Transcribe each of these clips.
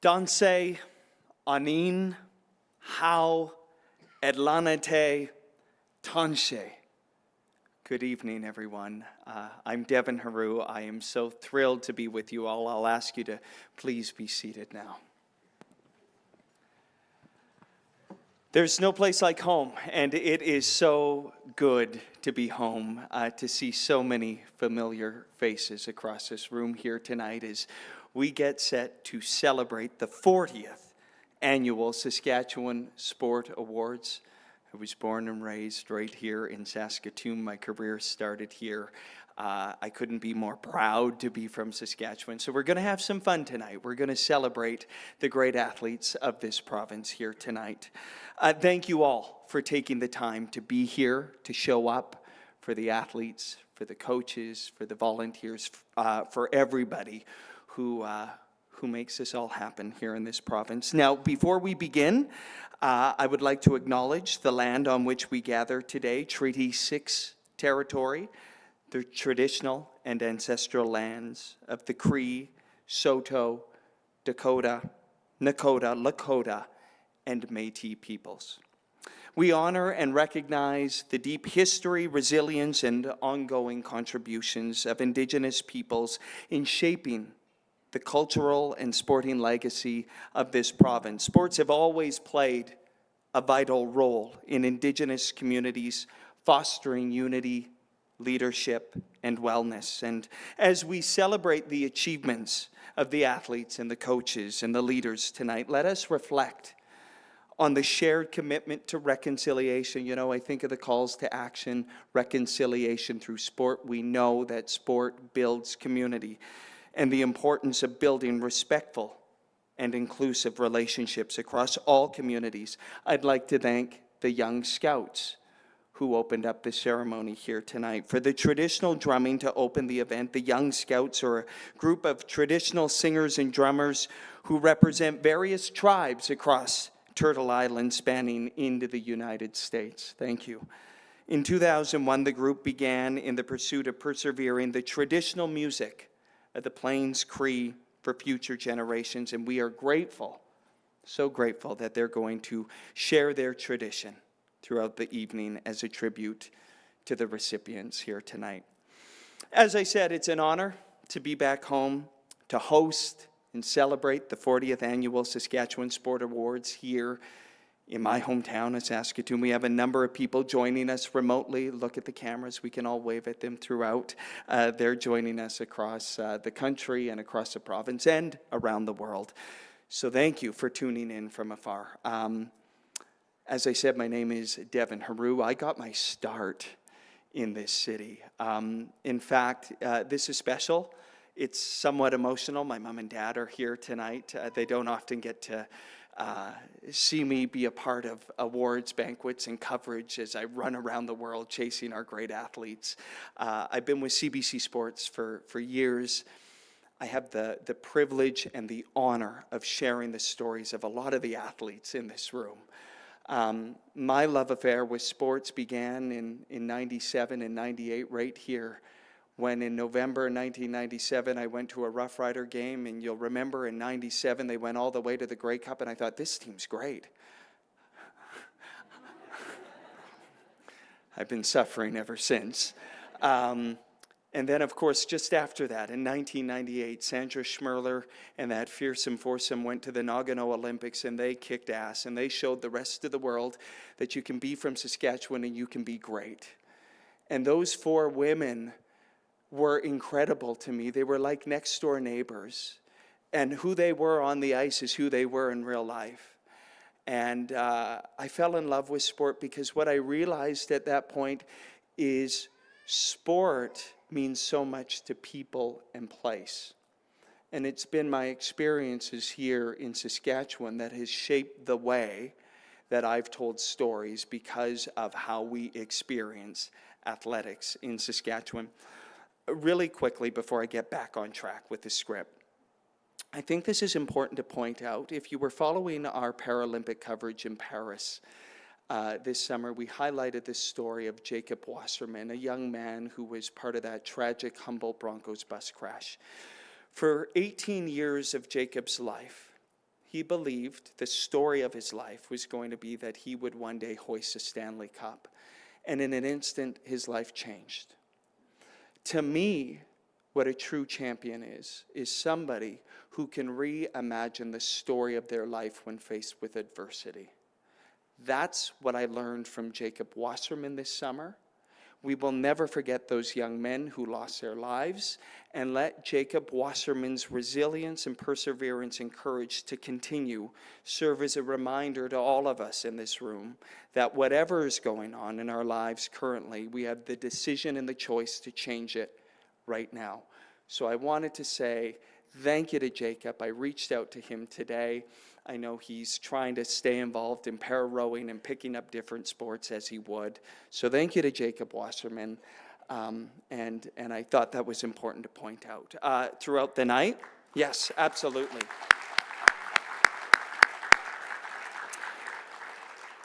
Danse, Anin, How, Edlanate, Tanshe. Good evening, everyone. I'm Devin Haru. I am so thrilled to be with you all. I'll ask you to please be seated now. There's no place like home, and it is so good to be home, to see so many familiar faces across this room here tonight as we get set to celebrate the 40th Annual Saskatchewan Sport Awards. I was born and raised right here in Saskatoon. My career started here. I couldn't be more proud to be from Saskatchewan. So we're going to have some fun tonight. We're going to celebrate the great athletes of this province here tonight. Thank you all for taking the time to be here, to show up for the athletes, for the coaches, for the volunteers, for everybody who makes this all happen here in this province. Now, before we begin, I would like to acknowledge the land on which we gather today, Treaty 6 territory, the traditional and ancestral lands of the Cree, Saulteaux, Dakota, Nakota, Lakota, and Métis peoples. We honor and recognize the deep history, resilience, and ongoing contributions of Indigenous peoples in shaping the cultural and sporting legacy of this province. Sports have always played a vital role in Indigenous communities, fostering unity, leadership, and wellness. And as we celebrate the achievements of the athletes and the coaches and the leaders tonight, let us reflect on the shared commitment to reconciliation. You know, I think of the calls to action, reconciliation through sport. We know that sport builds community, and the importance of building respectful and inclusive relationships across all communities. I'd like to thank the Young Scouts who opened up the ceremony here tonight. For the traditional drumming to open the event, the Young Scouts are a group of traditional singers and drummers who represent various tribes across Turtle Island, spanning into the United States. Thank you. In 2001, the group began in the pursuit of preserving the traditional music of the Plains Cree for future generations, and we are grateful, so grateful that they're going to share their tradition throughout the evening as a tribute to the recipients here tonight. As I said, it's an honor to be back home to host and celebrate the 40th Annual Saskatchewan Sport Awards here in my hometown of Saskatoon. We have a number of people joining us remotely. Look at the cameras. We can all wave at them throughout. They're joining us across the country and across the province and around the world. So thank you for tuning in from afar. As I said, my name is Devin Haru. I got my start in this city. In fact, this is special. It's somewhat emotional. My mom and dad are here tonight. They don't often get to see me be a part of awards, banquets, and coverage as I run around the world chasing our great athletes. I've been with CBC Sports for years. I have the privilege and the honor of sharing the stories of a lot of the athletes in this room. My love affair with sports began in 97 and 98 right here, when in November 1997 I went to a Rough Rider game, and you'll remember in 97 they went all the way to the Grey Cup, and I thought, this team's great. I've been suffering ever since. And then, of course, just after that, in 1998, Sandra Schmerler and that fearsome foursome went to the Nagano Olympics, and they kicked ass, and they showed the rest of the world that you can be from Saskatchewan and you can be great. And those four women were incredible to me. They were like next door neighbors, and who they were on the ice is who they were in real life. And I fell in love with sport because what I realized at that point is sport means so much to people and place. And it's been my experiences here in Saskatchewan that has shaped the way that I've told stories because of how we experience athletics in Saskatchewan. Really quickly, before I get back on track with the script, I think this is important to point out. If you were following our Paralympic coverage in Paris this summer, we highlighted this story of Jacob Wasserman, a young man who was part of that tragic Humboldt Broncos bus crash. For 18 years of Jacob's life, he believed the story of his life was going to be that he would one day hoist a Stanley Cup. And in an instant, his life changed. To me, what a true champion is somebody who can reimagine the story of their life when faced with adversity. That's what I learned from Jacob Wasserman this summer. We will never forget those young men who lost their lives, and let Jacob Wasserman's resilience and perseverance and courage to continue serve as a reminder to all of us in this room that whatever is going on in our lives currently, we have the decision and the choice to change it right now. So I wanted to say thank you to Jacob. I reached out to him today. I know he's trying to stay involved in para-rowing and picking up different sports as he would. So thank you to Jacob Wasserman. And I thought that was important to point out. Throughout the night, yes, absolutely.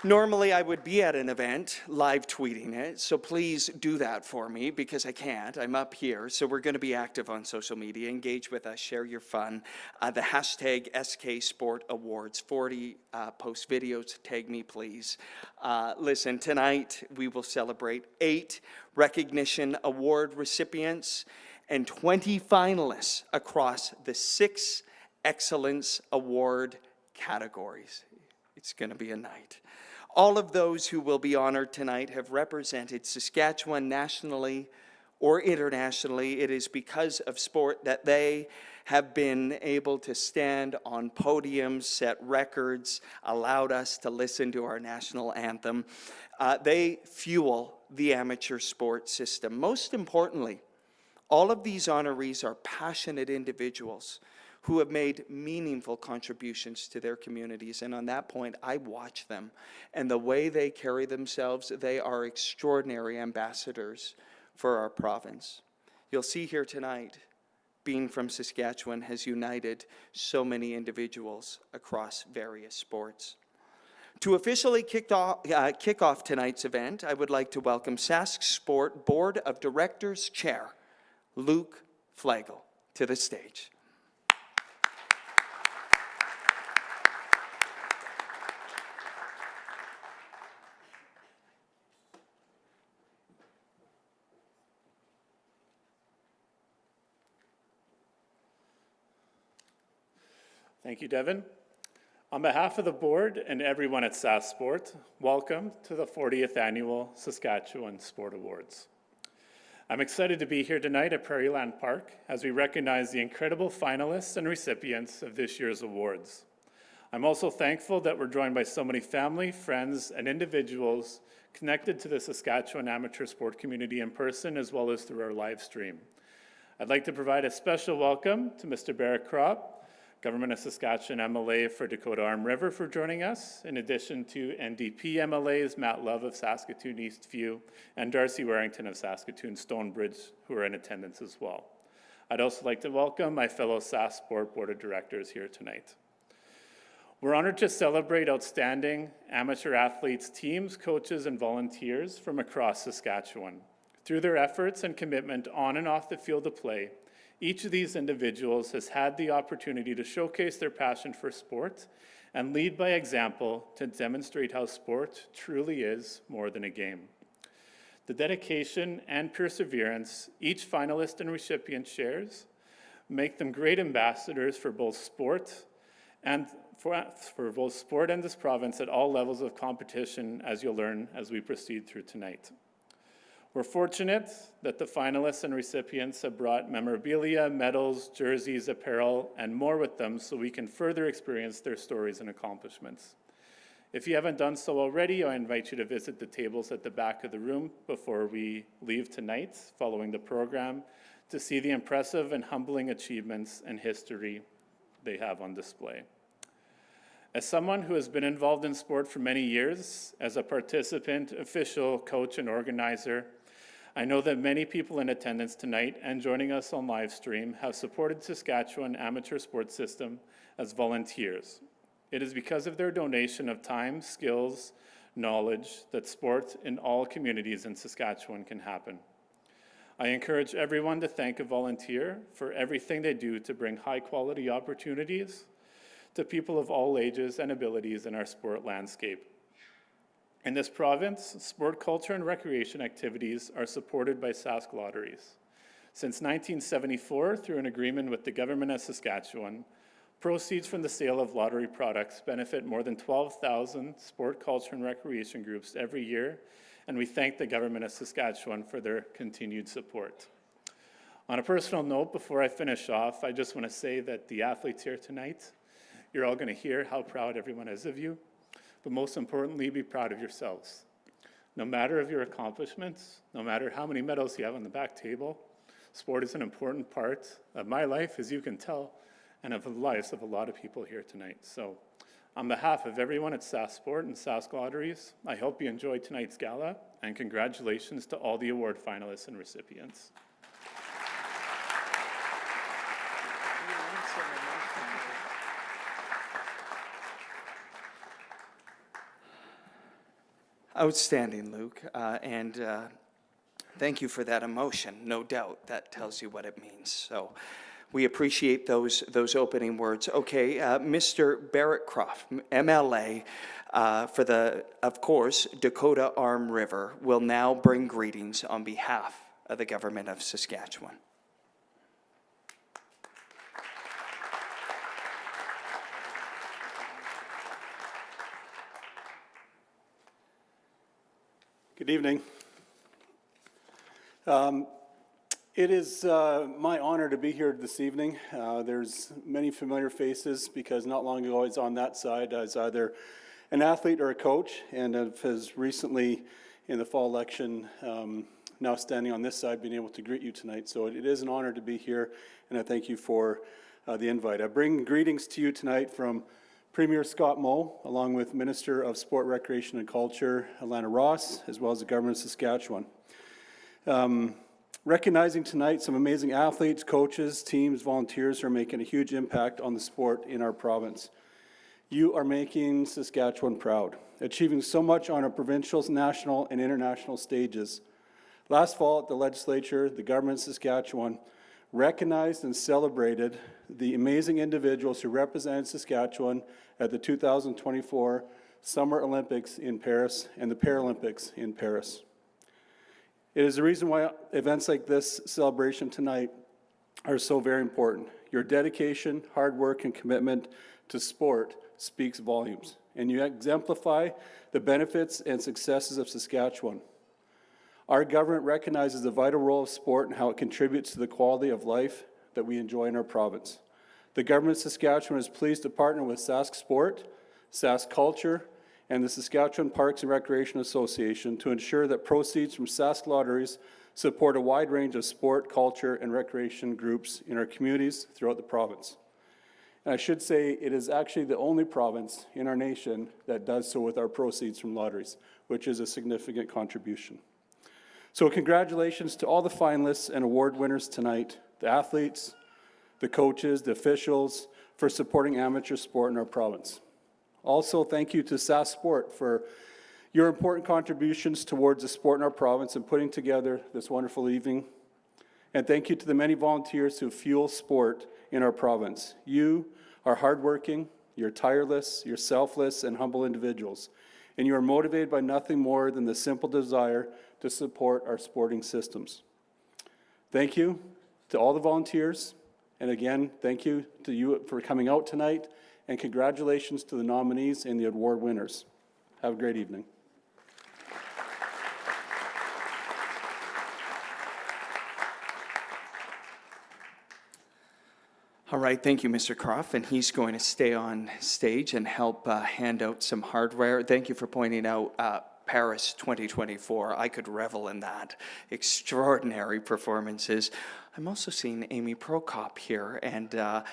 Normally, I would be at an event live tweeting it, so please do that for me because I can't. I'm up here, so we're going to be active on social media. Engage with us, share your fun. The hashtag SK Sport Awards, 40 post videos, tag me please. Listen, tonight we will celebrate 8 recognition award recipients and 20 finalists across the 6 Excellence Award categories. It's going to be a night. All of those who will be honored tonight have represented Saskatchewan nationally or internationally. It is because of sport that they have been able to stand on podiums, set records, allowed us to listen to our national anthem. They fuel the amateur sports system. Most importantly, all of these honorees are passionate individuals who have made meaningful contributions to their communities. And on that point, I watch them. And the way they carry themselves, they are extraordinary ambassadors for our province. You'll see here tonight, being from Saskatchewan has united so many individuals across various sports. To officially kick off tonight's event, I would like to welcome Sask Sport Board of Directors Chair, Luke Flagel, to the stage. Thank you, Devin. On behalf of the board and everyone at Sask Sport, welcome to the 40th Annual Saskatchewan Sport Awards. I'm excited to be here tonight at Prairieland Park as we recognize the incredible finalists and recipients of this year's awards. I'm also thankful that we're joined by so many family, friends, and individuals connected to the Saskatchewan amateur sport community in person as well as through our live stream. I'd like to provide a special welcome to Mr. Barrett Kropp, Government of Saskatchewan MLA for Dakota Arm River, for joining us, in addition to NDP MLAs Matt Love of Saskatoon Eastview and Darcy Warrington of Saskatoon Stonebridge, who are in attendance as well. I'd also like to welcome my fellow Sask Sport Board of Directors here tonight. We're honored to celebrate outstanding amateur athletes, teams, coaches, and volunteers from across Saskatchewan. Through their efforts and commitment on and off the field of play, each of these individuals has had the opportunity to showcase their passion for sport and lead by example to demonstrate how sport truly is more than a game. The dedication and perseverance each finalist and recipient shares make them great ambassadors for both sport and for both sport and this province at all levels of competition, as you'll learn as we proceed through tonight. We're fortunate that the finalists and recipients have brought memorabilia, medals, jerseys, apparel, and more with them so we can further experience their stories and accomplishments. If you haven't done so already, I invite you to visit the tables at the back of the room before we leave tonight, following the program, to see the impressive and humbling achievements and history they have on display. As someone who has been involved in sport for many years, as a participant, official, coach, and organizer, I know that many people in attendance tonight and joining us on live stream have supported Saskatchewan amateur sports system as volunteers. It is because of their donation of time, skills, knowledge that sport in all communities in Saskatchewan can happen. I encourage everyone to thank a volunteer for everything they do to bring high quality opportunities to people of all ages and abilities in our sport landscape. In this province, sport culture and recreation activities are supported by Sask Lotteries. Since 1974, through an agreement with the Government of Saskatchewan, proceeds from the sale of lottery products benefit more than 12,000 sport culture and recreation groups every year, and we thank the Government of Saskatchewan for their continued support. On a personal note, before I finish off, I just want to say that the athletes here tonight, you're all going to hear how proud everyone is of you, but most importantly, be proud of yourselves. No matter of your accomplishments, no matter how many medals you have on the back table, sport is an important part of my life, as you can tell, and of the lives of a lot of people here tonight. So on behalf of everyone at Sask Sport and Sask Lotteries, I hope you enjoyed tonight's gala, and congratulations to all the award finalists and recipients. Outstanding, Luke, and thank you for that emotion. No doubt that tells you what it means. So we appreciate those opening words. Okay, Mr. Barrett Croft, MLA for the, of course, Dakota Arm River, will now bring greetings on behalf of the Government of Saskatchewan. Good evening. It is my honor to be here this evening. There's many familiar faces because not long ago I was on that side as either an athlete or a coach, and has recently in the fall election now standing on this side, being able to greet you tonight. So it is an honor to be here, and I thank you for the invite. I bring greetings to you tonight from Premier Scott Moe, along with Minister of Sport, Recreation and Culture, Alana Ross, as well as the Government of Saskatchewan. Recognizing tonight some amazing athletes, coaches, teams, volunteers who are making a huge impact on the sport in our province. You are making Saskatchewan proud, achieving so much on our provincial, national, and international stages. Last fall at the legislature, the Government of Saskatchewan recognized and celebrated the amazing individuals who represented Saskatchewan at the 2024 Summer Olympics in Paris and the Paralympics in Paris. It is the reason why events like this celebration tonight are so very important. Your dedication, hard work, and commitment to sport speaks volumes, and you exemplify the benefits and successes of Saskatchewan. Our government recognizes the vital role of sport and how it contributes to the quality of life that we enjoy in our province. The Government of Saskatchewan is pleased to partner with Sask Sport, Sask Culture, and the Saskatchewan Parks and Recreation Association to ensure that proceeds from Sask Lotteries support a wide range of sport, culture, and recreation groups in our communities throughout the province. And I should say it is actually the only province in our nation that does so with our proceeds from lotteries, which is a significant contribution. So congratulations to all the finalists and award winners tonight, the athletes, the coaches, the officials, for supporting amateur sport in our province. Also, thank you to Sask Sport for your important contributions towards the sport in our province and putting together this wonderful evening. And thank you to the many volunteers who fuel sport in our province. You are hardworking, you're tireless, you're selfless and humble individuals, and you are motivated by nothing more than the simple desire to support our sporting systems. Thank you to all the volunteers, and again, thank you to you for coming out tonight, and congratulations to the nominees and the award winners. Have a great evening. All right, thank you, Mr. Croft, and he's going to stay on stage and help hand out some hardware. Thank you for pointing out Paris 2024. I could revel in that. Extraordinary performances. I'm also seeing Amy Prokop here, and a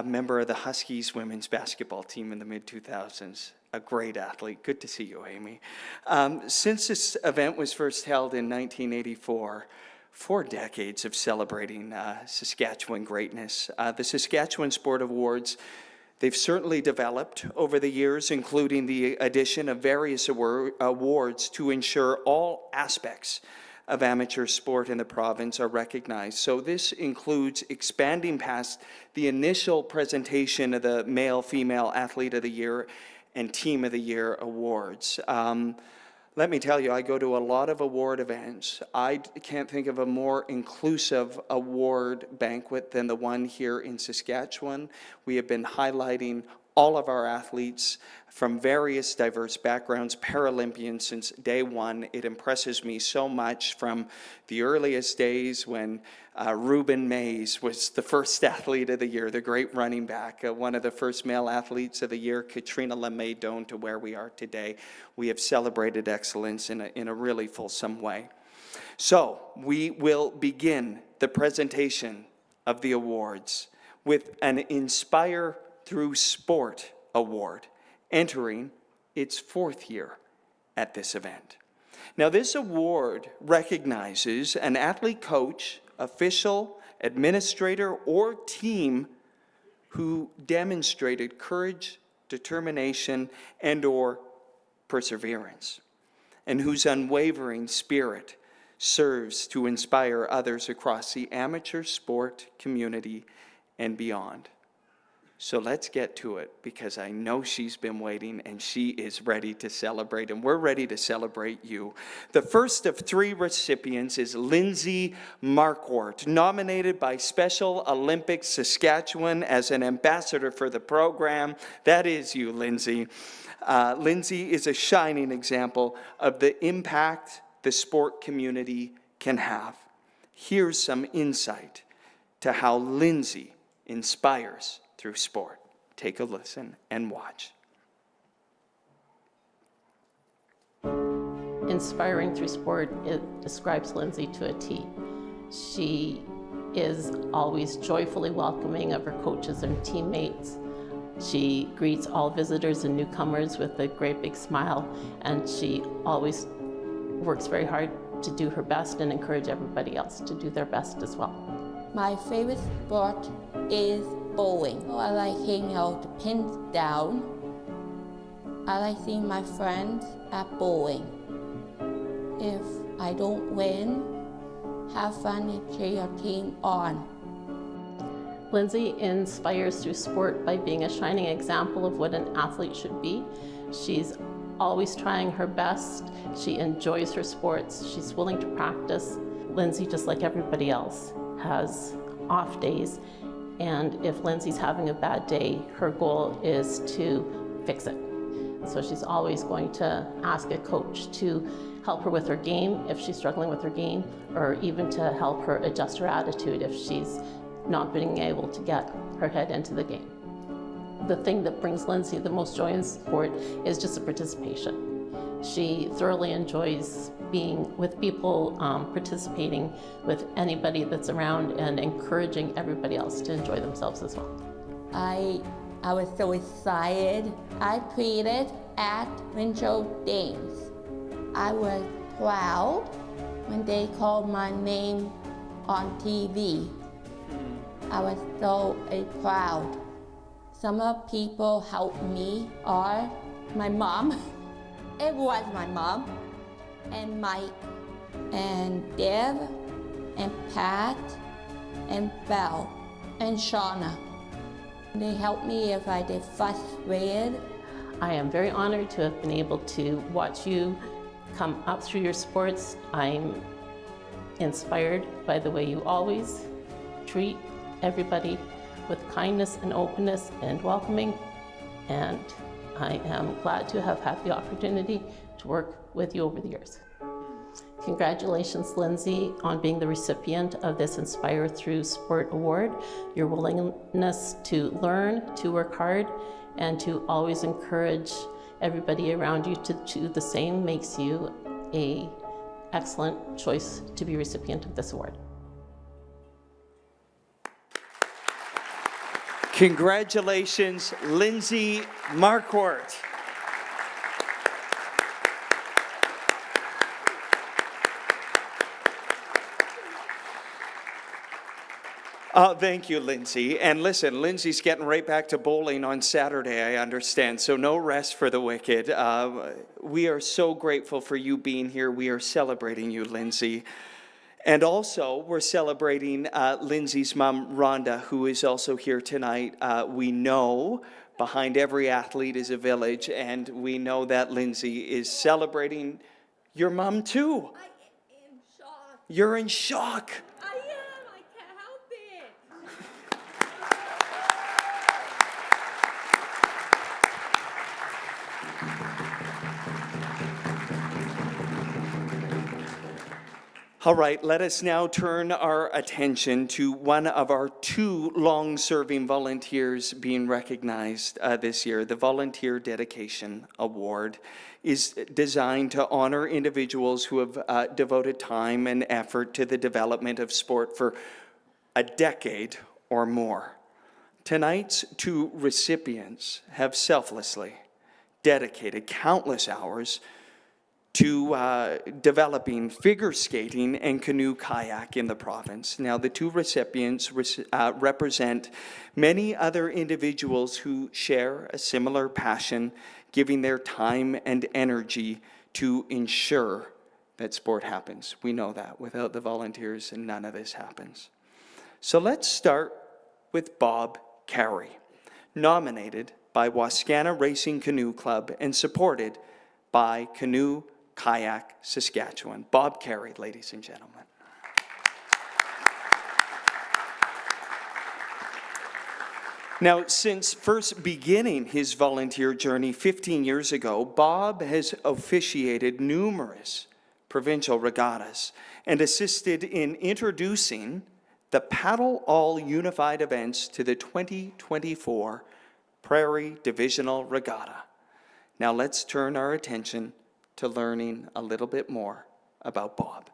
member of the Huskies women's basketball team in the mid-2000s. A great athlete. Good to see you, Amy. Since this event was first held in 1984, 4 decades of celebrating Saskatchewan greatness. The Saskatchewan Sport Awards, they've certainly developed over the years, including the addition of various awards to ensure all aspects of amateur sport in the province are recognized. So this includes expanding past the initial presentation of the Male-Female Athlete of the Year and Team of the Year awards. Let me tell you, I go to a lot of award events. I can't think of a more inclusive award banquet than the one here in Saskatchewan. We have been highlighting all of our athletes from various diverse backgrounds, Paralympians since day one. It impresses me so much from the earliest days when Ruben Mays was the first athlete of the year, the great running back, one of the first male athletes of the year, Katrina LeMay-Doan, to where we are today. We have celebrated excellence in a really fulsome way. So we will begin the presentation of the awards with an Inspire Through Sport Award, entering its 4th year at this event. Now, this award recognizes an athlete, coach, official, administrator, or team who demonstrated courage, determination, and/or perseverance, and whose unwavering spirit serves to inspire others across the amateur sport community and beyond. So let's get to it, because I know she's been waiting and she is ready to celebrate, and we're ready to celebrate you. The first of 3 recipients is Lindsay Marquardt, nominated by Special Olympics Saskatchewan as an ambassador for the program. That is you, Lindsay. Lindsay is a shining example of the impact the sport community can have. Here's some insight to how Lindsay inspires through sport. Take a listen and watch. Inspiring through sport, it describes Lindsay to a T. She is always joyfully welcoming of her coaches and teammates. She greets all visitors and newcomers with a great big smile, and she always works very hard to do her best and encourage everybody else to do their best as well. My favorite sport is bowling. I like hanging out the pins down. I like seeing my friends at bowling. If I don't win, have fun and cheer your team on. Lindsay inspires through sport by being a shining example of what an athlete should be. She's always trying her best. She enjoys her sports. She's willing to practice. Lindsay, just like everybody else, has off days. And if Lindsay's having a bad day, her goal is to fix it. So she's always going to ask a coach to help her with her game if she's struggling with her game, or even to help her adjust her attitude if she's not being able to get her head into the game. The thing that brings Lindsay the most joy in sport is just the participation. She thoroughly enjoys being with people, participating with anybody that's around, and encouraging everybody else to enjoy themselves as well. I was so excited. I tweeted at Winchell Dames. I was proud when they called my name on TV. I was so proud. Some of the people helped me are my mom. It was my mom, and Mike, and Deb, and Pat, and Belle, and Shauna. They helped me if I get frustrated. I am very honored to have been able to watch you come up through your sports. I'm inspired by the way you always treat everybody with kindness and openness and welcoming, and I am glad to have had the opportunity to work with you over the years. Congratulations, Lindsay, on being the recipient of this Inspire Through Sport Award. Your willingness to learn, to work hard, and to always encourage everybody around you to do the same makes you an excellent choice to be recipient of this award. Congratulations, Lindsay Marquardt. Oh, thank you, Lindsay. And listen, Lindsay's getting right back to bowling on Saturday, I understand, so no rest for the wicked. We are so grateful for you being here. We are celebrating you, Lindsay. And also, we're celebrating Lindsay's mom, Rhonda, who is also here tonight. We know behind every athlete is a village, and we know that Lindsay is celebrating your mom, too. I am shocked. You're in shock. I am. I can't help it. All right, let us now turn our attention to one of our two long-serving volunteers being recognized this year. The Volunteer Dedication Award is designed to honor individuals who have devoted time and effort to the development of sport for a decade or more. Tonight's two recipients have selflessly dedicated countless hours to developing figure skating and canoe kayak in the province. Now, the two recipients represent many other individuals who share a similar passion, giving their time and energy to ensure that sport happens. We know that. Without the volunteers, none of this happens. So let's start with Bob Carey, nominated by Wascana Racing Canoe Club and supported by Canoe Kayak Saskatchewan. Bob Carey, ladies and gentlemen. Now, since first beginning his volunteer journey 15 years ago, Bob has officiated numerous provincial regattas and assisted in introducing the Paddle All Unified events to the 2024 Prairie Divisional Regatta. Now let's turn our attention to learning a little bit more about Bob.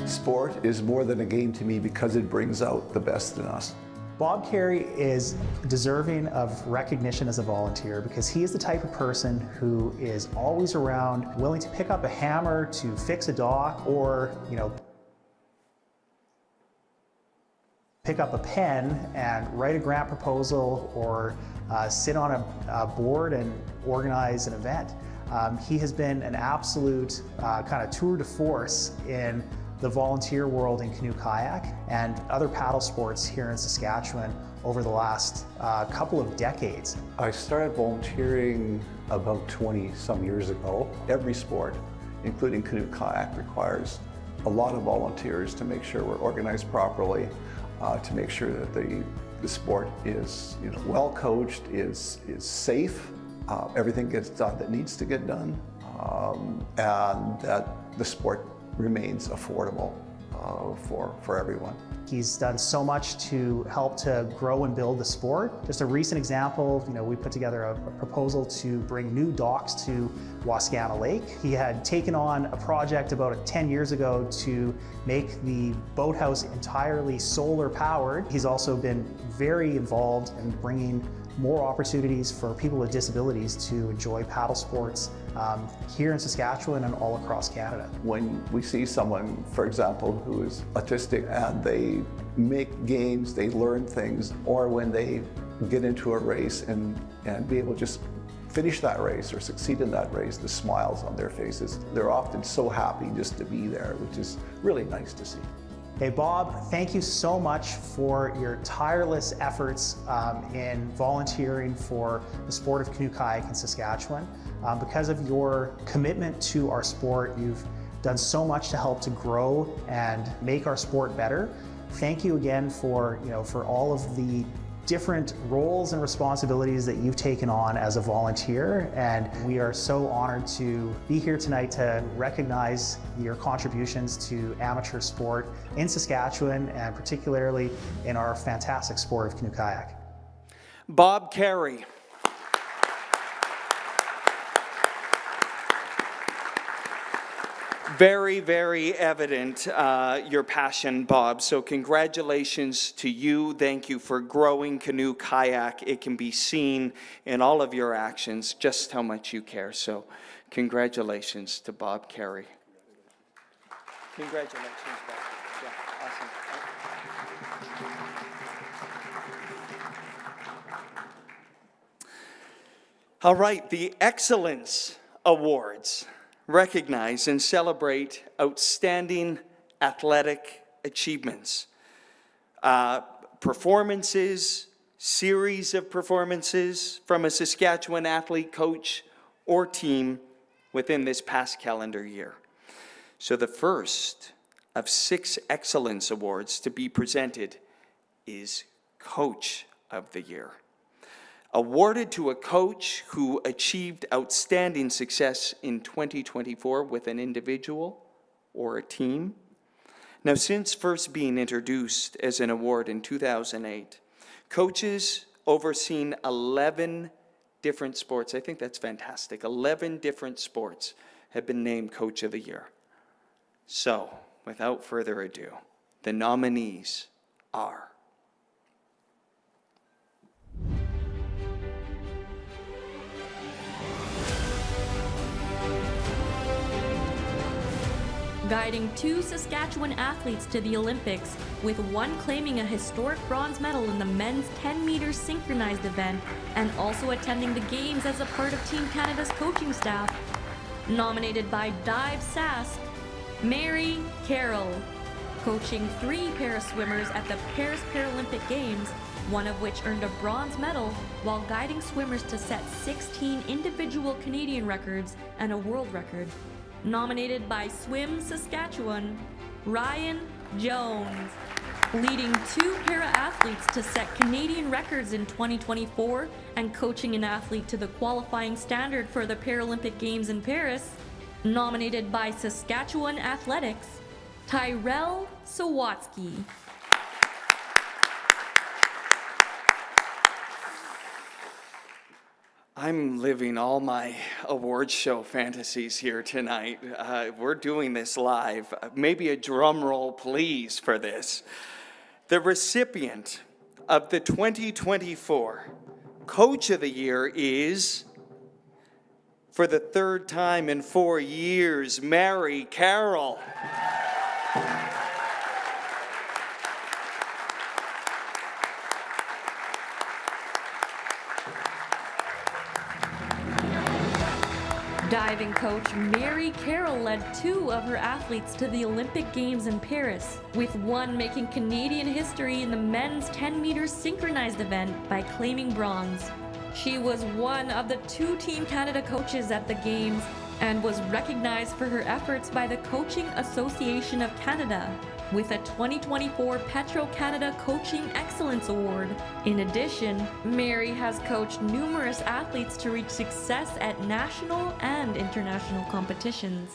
Sport is more than a game to me because it brings out the best in us. Bob Carey is deserving of recognition as a volunteer because he is the type of person who is always around, willing to pick up a hammer to fix a dock or, pick up a pen and write a grant proposal or sit on a board and organize an event. He has been an absolute kind of tour de force in the volunteer world in canoe kayak and other paddle sports here in Saskatchewan over the last couple of decades. I started volunteering about 20-some years ago. Every sport, including canoe kayak, requires a lot of volunteers to make sure we're organized properly, to make sure that the sport is well coached, is safe, everything gets done that needs to get done, and that the sport remains affordable for everyone. He's done so much to help to grow and build the sport. Just a recent example, we put together a proposal to bring new docks to Wascana Lake. He had taken on a project about 10 years ago to make the boathouse entirely solar powered. He's also been very involved in bringing more opportunities for people with disabilities to enjoy paddle sports here in Saskatchewan and all across Canada. When we see someone, for example, who is autistic and they make games, they learn things, or when they get into a race and be able to just finish that race or succeed in that race, the smiles on their faces, they're often so happy just to be there, which is really nice to see. Hey Bob, thank you so much for your tireless efforts in volunteering for the sport of canoe kayak in Saskatchewan. Because of your commitment to our sport, you've done so much to help to grow and make our sport better. Thank you again for all of the different roles and responsibilities that you've taken on as a volunteer, and we are so honored to be here tonight to recognize your contributions to amateur sport in Saskatchewan and particularly in our fantastic sport of canoe kayak. Bob Carey. Very, very evident your passion, Bob. So congratulations to you. Thank you for growing canoe kayak. It can be seen in all of your actions just how much you care. So congratulations to Bob Carey. Congratulations, Bob. Yeah, awesome. All right, the Excellence Awards recognize and celebrate outstanding athletic achievements, performances, series of performances from a Saskatchewan athlete, coach, or team within this past calendar year. So the first of 6 Excellence Awards to be presented is Coach of the Year, awarded to a coach who achieved outstanding success in 2024 with an individual or a team. Now, since first being introduced as an award in 2008, coaches overseen 11 different sports. I think that's fantastic. 11 different sports have been named Coach of the Year. So, without further ado, the nominees are guiding 2 Saskatchewan athletes to the Olympics, with one claiming a historic bronze medal in the men's 10-meter synchronized event and also attending the games as a part of Team Canada's coaching staff. Nominated by Dive Sask, Mary Carroll, coaching 3 para-swimmers at the Paris Paralympic Games, one of which earned a bronze medal, while guiding swimmers to set 16 individual Canadian records and a world record. Nominated by Swim Saskatchewan, Ryan Jones, leading 2 para-athletes to set Canadian records in 2024 and coaching an athlete to the qualifying standard for the Paralympic Games in Paris. Nominated by Saskatchewan Athletics, Tyrell Sawatsky. I'm living all my award show fantasies here tonight. We're doing this live. Maybe a drum roll, please, for this. The recipient of the 2024 Coach of the Year is, for the 3rd time in 4 years, Mary Carroll. Diving coach Mary Carroll led 2 of her athletes to the Olympic Games in Paris, with one making Canadian history in the men's 10-meter synchronized event by claiming bronze. She was one of the 2 Team Canada coaches at the Games and was recognized for her efforts by the Coaching Association of Canada with a 2024 Petro-Canada Coaching Excellence Award. In addition, Mary has coached numerous athletes to reach success at national and international competitions.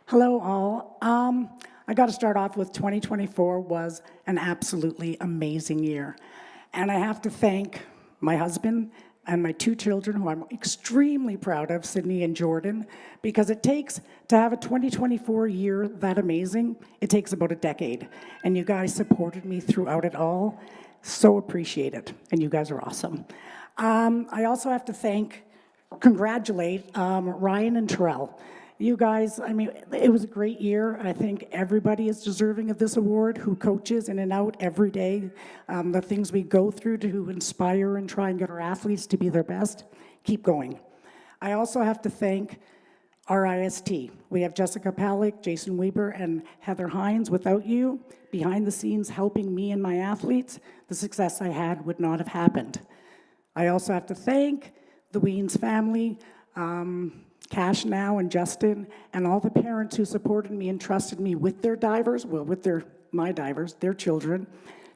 Hello, all. I got to start off with 2024 was an absolutely amazing year. And I have to thank my husband and my 2 children, who I'm extremely proud of, Sydney and Jordan, because it takes, to have a 2024 year that amazing, it takes about a decade. And you guys supported me throughout it all. So appreciate it. And you guys are awesome. I also have to congratulate Ryan and Terrell. You guys, I mean, it was a great year. I think everybody is deserving of this award who coaches in and out every day. The things we go through to inspire and try and get our athletes to be their best. Keep going. I also have to thank our IST. We have Jessica Palick, Jason Weber, and Heather Hines. Without you, behind the scenes helping me and my athletes, the success I had would not have happened. I also have to thank the Weens family, Cash Now and Justin, and all the parents who supported me and trusted me with their divers, well, with my divers, their children.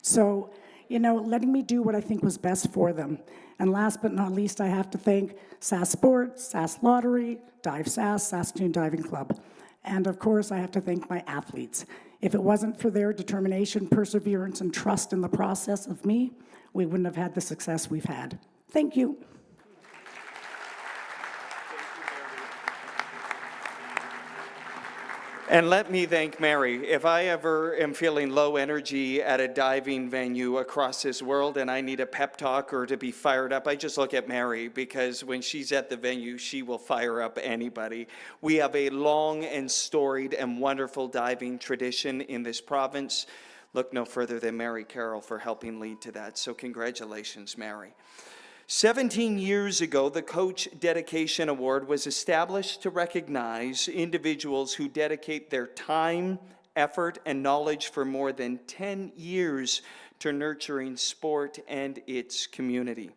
So, you know, letting me do what I think was best for them. And last but not least, I have to thank Sask Sport, Sask Lottery, Dive Sask, Saskatoon Diving Club. And of course, I have to thank my athletes. If it wasn't for their determination, perseverance, and trust in the process of me, we wouldn't have had the success we've had. Thank you. And let me thank Mary. If I ever am feeling low energy at a diving venue across this world and I need a pep talk or to be fired up, I just look at Mary, because when she's at the venue, she will fire up anybody. We have a long and storied and wonderful diving tradition in this province. Look no further than Mary Carroll for helping lead to that. So congratulations, Mary. 17 years ago, the Coach Dedication Award was established to recognize individuals who dedicate their time, effort, and knowledge for more than 10 years to nurturing sport and its community.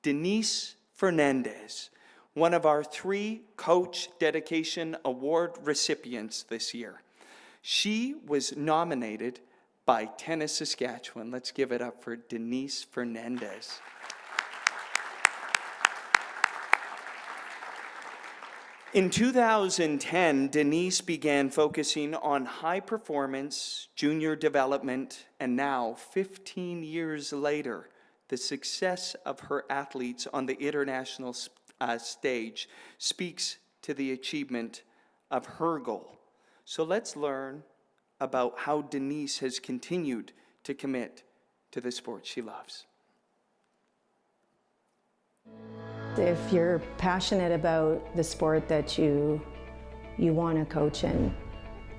Denise Fernandez, one of our 3 Coach Dedication Award recipients this year. She was nominated by Tennis Saskatchewan. Let's give it up for Denise Fernandez. In 2010, Denise began focusing on high performance, junior development, and now, 15 years later, the success of her athletes on the international stage speaks to the achievement of her goal. So let's learn about how Denise has continued to commit to the sport she loves. If you're passionate about the sport that you want to coach in,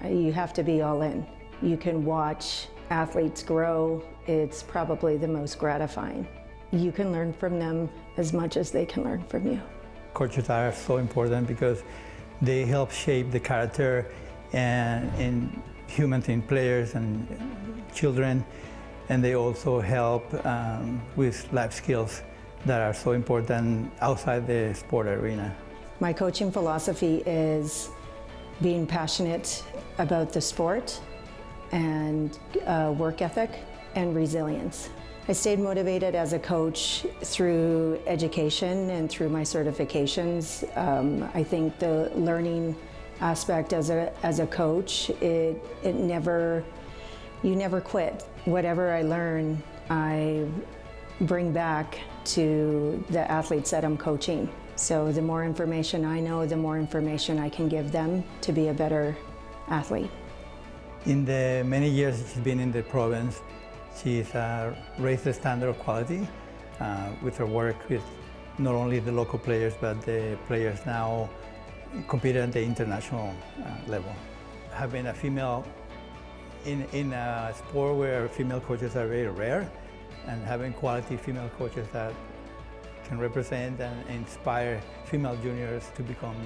you have to be all in. You can watch athletes grow. It's probably the most gratifying. You can learn from them as much as they can learn from you. Coaches are so important because they help shape the character and in humans, in players and children, and they also help with life skills that are so important outside the sport arena. My coaching philosophy is being passionate about the sport and work ethic and resilience. I stayed motivated as a coach through education and through my certifications. I think the learning aspect as a coach, you never quit. Whatever I learn, I bring back to the athletes that I'm coaching. So the more information I know, the more information I can give them to be a better athlete. In the many years she's been in the province, she's raised the standard of quality with her work with not only the local players, but the players now compete at the international level. Having a female in a sport where female coaches are very rare, and having quality female coaches that can represent and inspire female juniors to become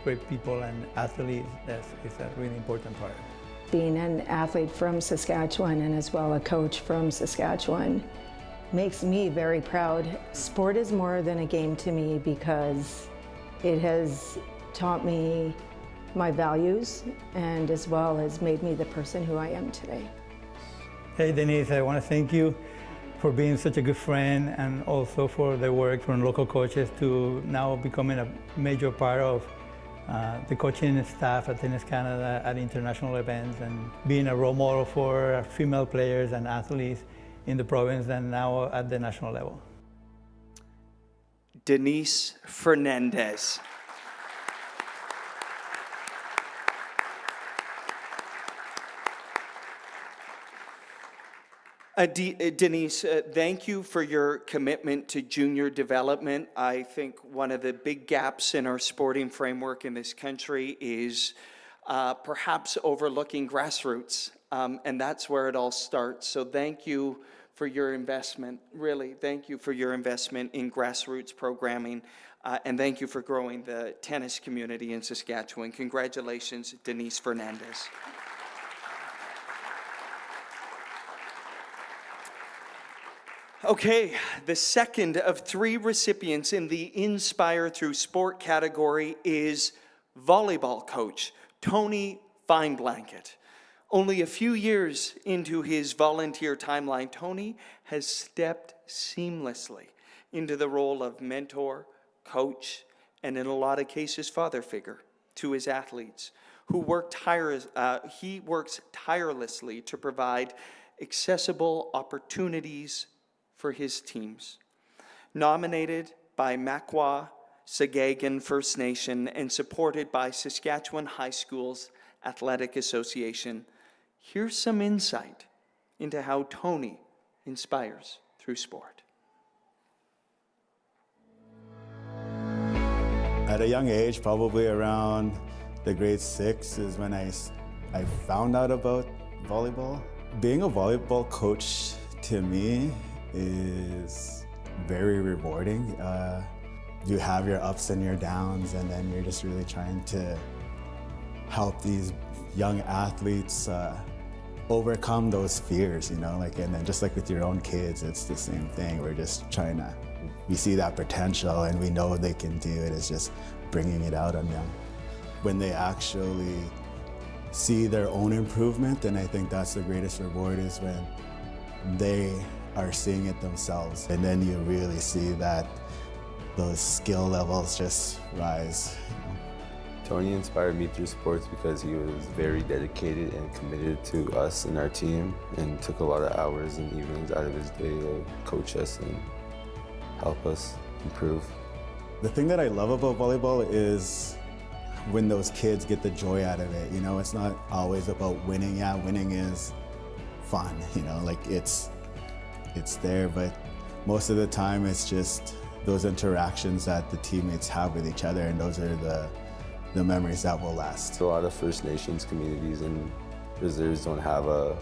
great people and athletes, is a really important part. Being an athlete from Saskatchewan and as well a coach from Saskatchewan makes me very proud. Sport is more than a game to me because it has taught me my values and as well as made me the person who I am today. Hey Denise, I want to thank you for being such a good friend and also for the work from local coaches to now becoming a major part of the coaching staff at Tennis Canada at international events and being a role model for female players and athletes in the province and now at the national level. Denise Fernandez. Denise, thank you for your commitment to junior development. I think one of the big gaps in our sporting framework in this country is perhaps overlooking grassroots, and that's where it all starts. So thank you for your investment, really, thank you for your investment in grassroots programming, and thank you for growing the tennis community in Saskatchewan. Congratulations, Denise Fernandez. Okay, the second of 3 recipients in the Inspire Through Sport category is volleyball coach Tony Feinblanket. Only a few years into his volunteer timeline, Tony has stepped seamlessly into the role of mentor, coach, and in a lot of cases, father figure to his athletes, who he works tirelessly to provide accessible opportunities for his teams. Nominated by Makwa Sagagan First Nation and supported by Saskatchewan high schools Athletic Association, here's some insight into how Tony inspires through sport. At a young age, probably around the grade 6 is when I found out about volleyball. Being a volleyball coach to me is very rewarding. You have your ups and your downs, and then you're just really trying to help these young athletes overcome those fears, and then just like with your own kids, it's the same thing. We're just trying to, we see that potential and we know they can do it. It's just bringing it out on them. When they actually see their own improvement, and I think that's the greatest reward, is when they are seeing it themselves. And then you really see that those skill levels just rise. Tony inspired me through sports because he was very dedicated and committed to us and our team, and took a lot of hours and evenings out of his day to coach us and help us improve. The thing that I love about volleyball is when those kids get the joy out of it. It's not always about winning. Yeah, winning is fun, it's there, but most of the time it's just those interactions that the teammates have with each other, and those are the memories that will last. A lot of First Nations communities and reserves don't have a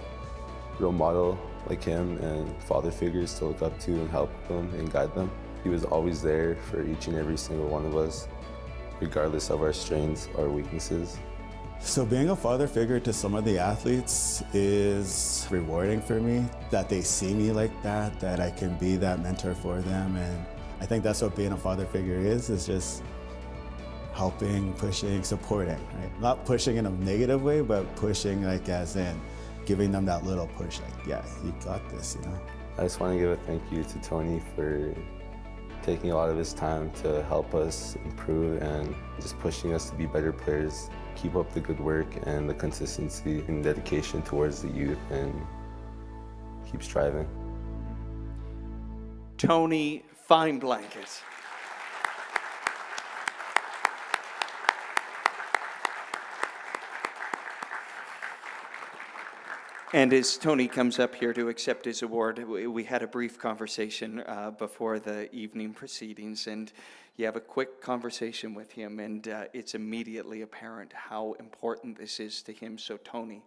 real model like him and father figures to look up to and help them and guide them. He was always there for each and every single one of us, regardless of our strengths or weaknesses. So being a father figure to some of the athletes is rewarding for me, that they see me like that I can be that mentor for them. And I think that's what being a father figure is just helping, pushing, supporting, right? Not pushing in a negative way, but pushing as in giving them that little push, yeah, you got this, I just want to give a thank you to Tony for taking a lot of his time to help us improve and just pushing us to be better players. Keep up the good work and the consistency and dedication towards the youth, and keep striving. Tony Fine Blanket. And as Tony comes up here to accept his award, we had a brief conversation before the evening proceedings, and you have a quick conversation with him, and it's immediately apparent how important this is to him. So Tony,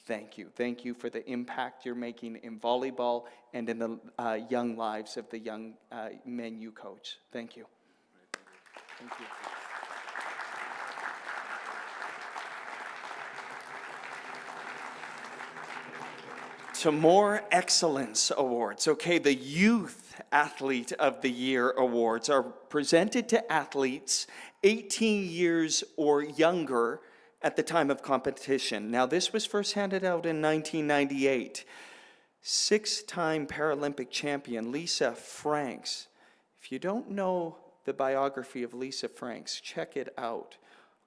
thank you. Thank you for the impact you're making in volleyball and in the young lives of the young men you coach. Thank you. Thank you. To more excellence awards. Okay, the Youth Athlete of the Year awards are presented to athletes 18 years or younger at the time of competition. Now, this was first handed out in 1998. Six-time Paralympic champion Lisa Franks. If you don't know the biography of Lisa Franks, check it out.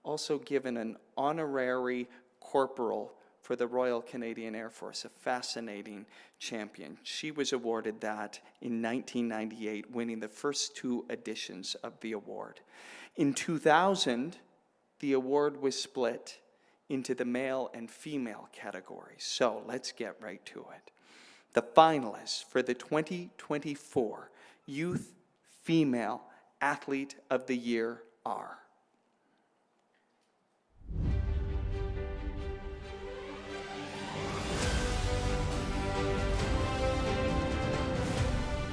Also given an honorary corporal for the Royal Canadian Air Force, a fascinating champion. She was awarded that in 1998, winning the first two editions of the award. In 2000, the award was split into the male and female categories. So let's get right to it. The finalists for the 2024 Youth Female Athlete of the Year are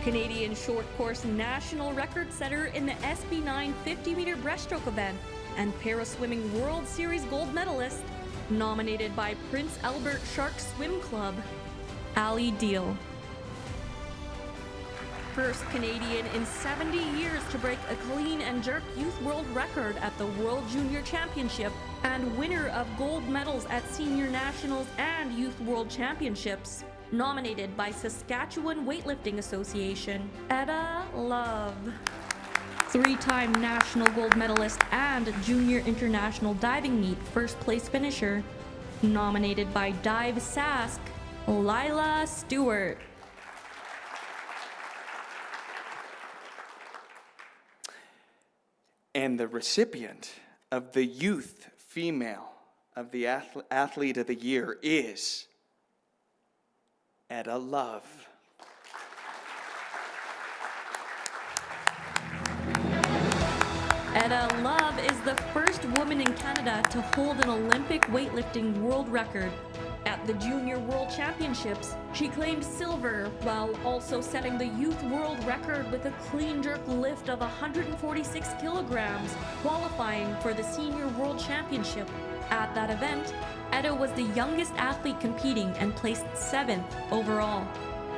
Canadian short course national record setter in the SB9 50-meter breaststroke event and para-swimming World Series gold medalist, nominated by Prince Albert Shark Swim Club, Ali Deal. First Canadian in 70 years to break a clean and jerk youth world record at the World Junior Championship and winner of gold medals at Senior Nationals and Youth World Championships, nominated by Saskatchewan Weightlifting Association, Etta Love. Three-time national gold medalist and junior international diving meet first place finisher, nominated by Dive Sask, Lila Stewart. And the recipient of the Youth Female of the Athlete of the Year is Etta Love. Etta Love is the first woman in Canada to hold an Olympic weightlifting world record. At the Junior World Championships, she claimed silver while also setting the youth world record with a clean jerk lift of 146 kilograms, qualifying for the Senior World Championship. At that event, Etta was the youngest athlete competing and placed 7th overall.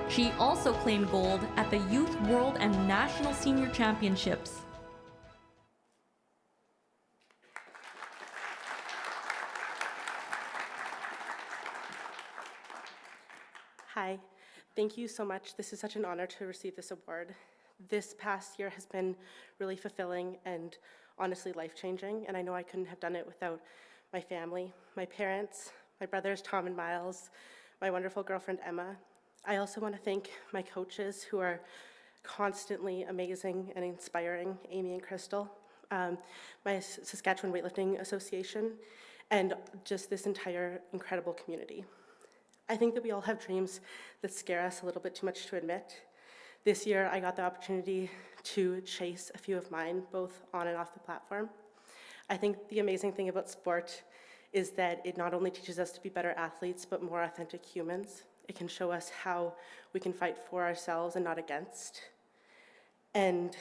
She also claimed gold at the Youth World and National Senior Championships. Hi, thank you so much. This is such an honor to receive this award. This past year has been really fulfilling and honestly life-changing, and I know I couldn't have done it without my family, my parents, my brothers Tom and Miles, my wonderful girlfriend Emma. I also want to thank my coaches who are constantly amazing and inspiring, Amy and Crystal, my Saskatchewan Weightlifting Association, and just this entire incredible community. I think that we all have dreams that scare us a little bit too much to admit. This year, I got the opportunity to chase a few of mine, both on and off the platform. I think the amazing thing about sport is that it not only teaches us to be better athletes, but more authentic humans. It can show us how we can fight for ourselves and not against. And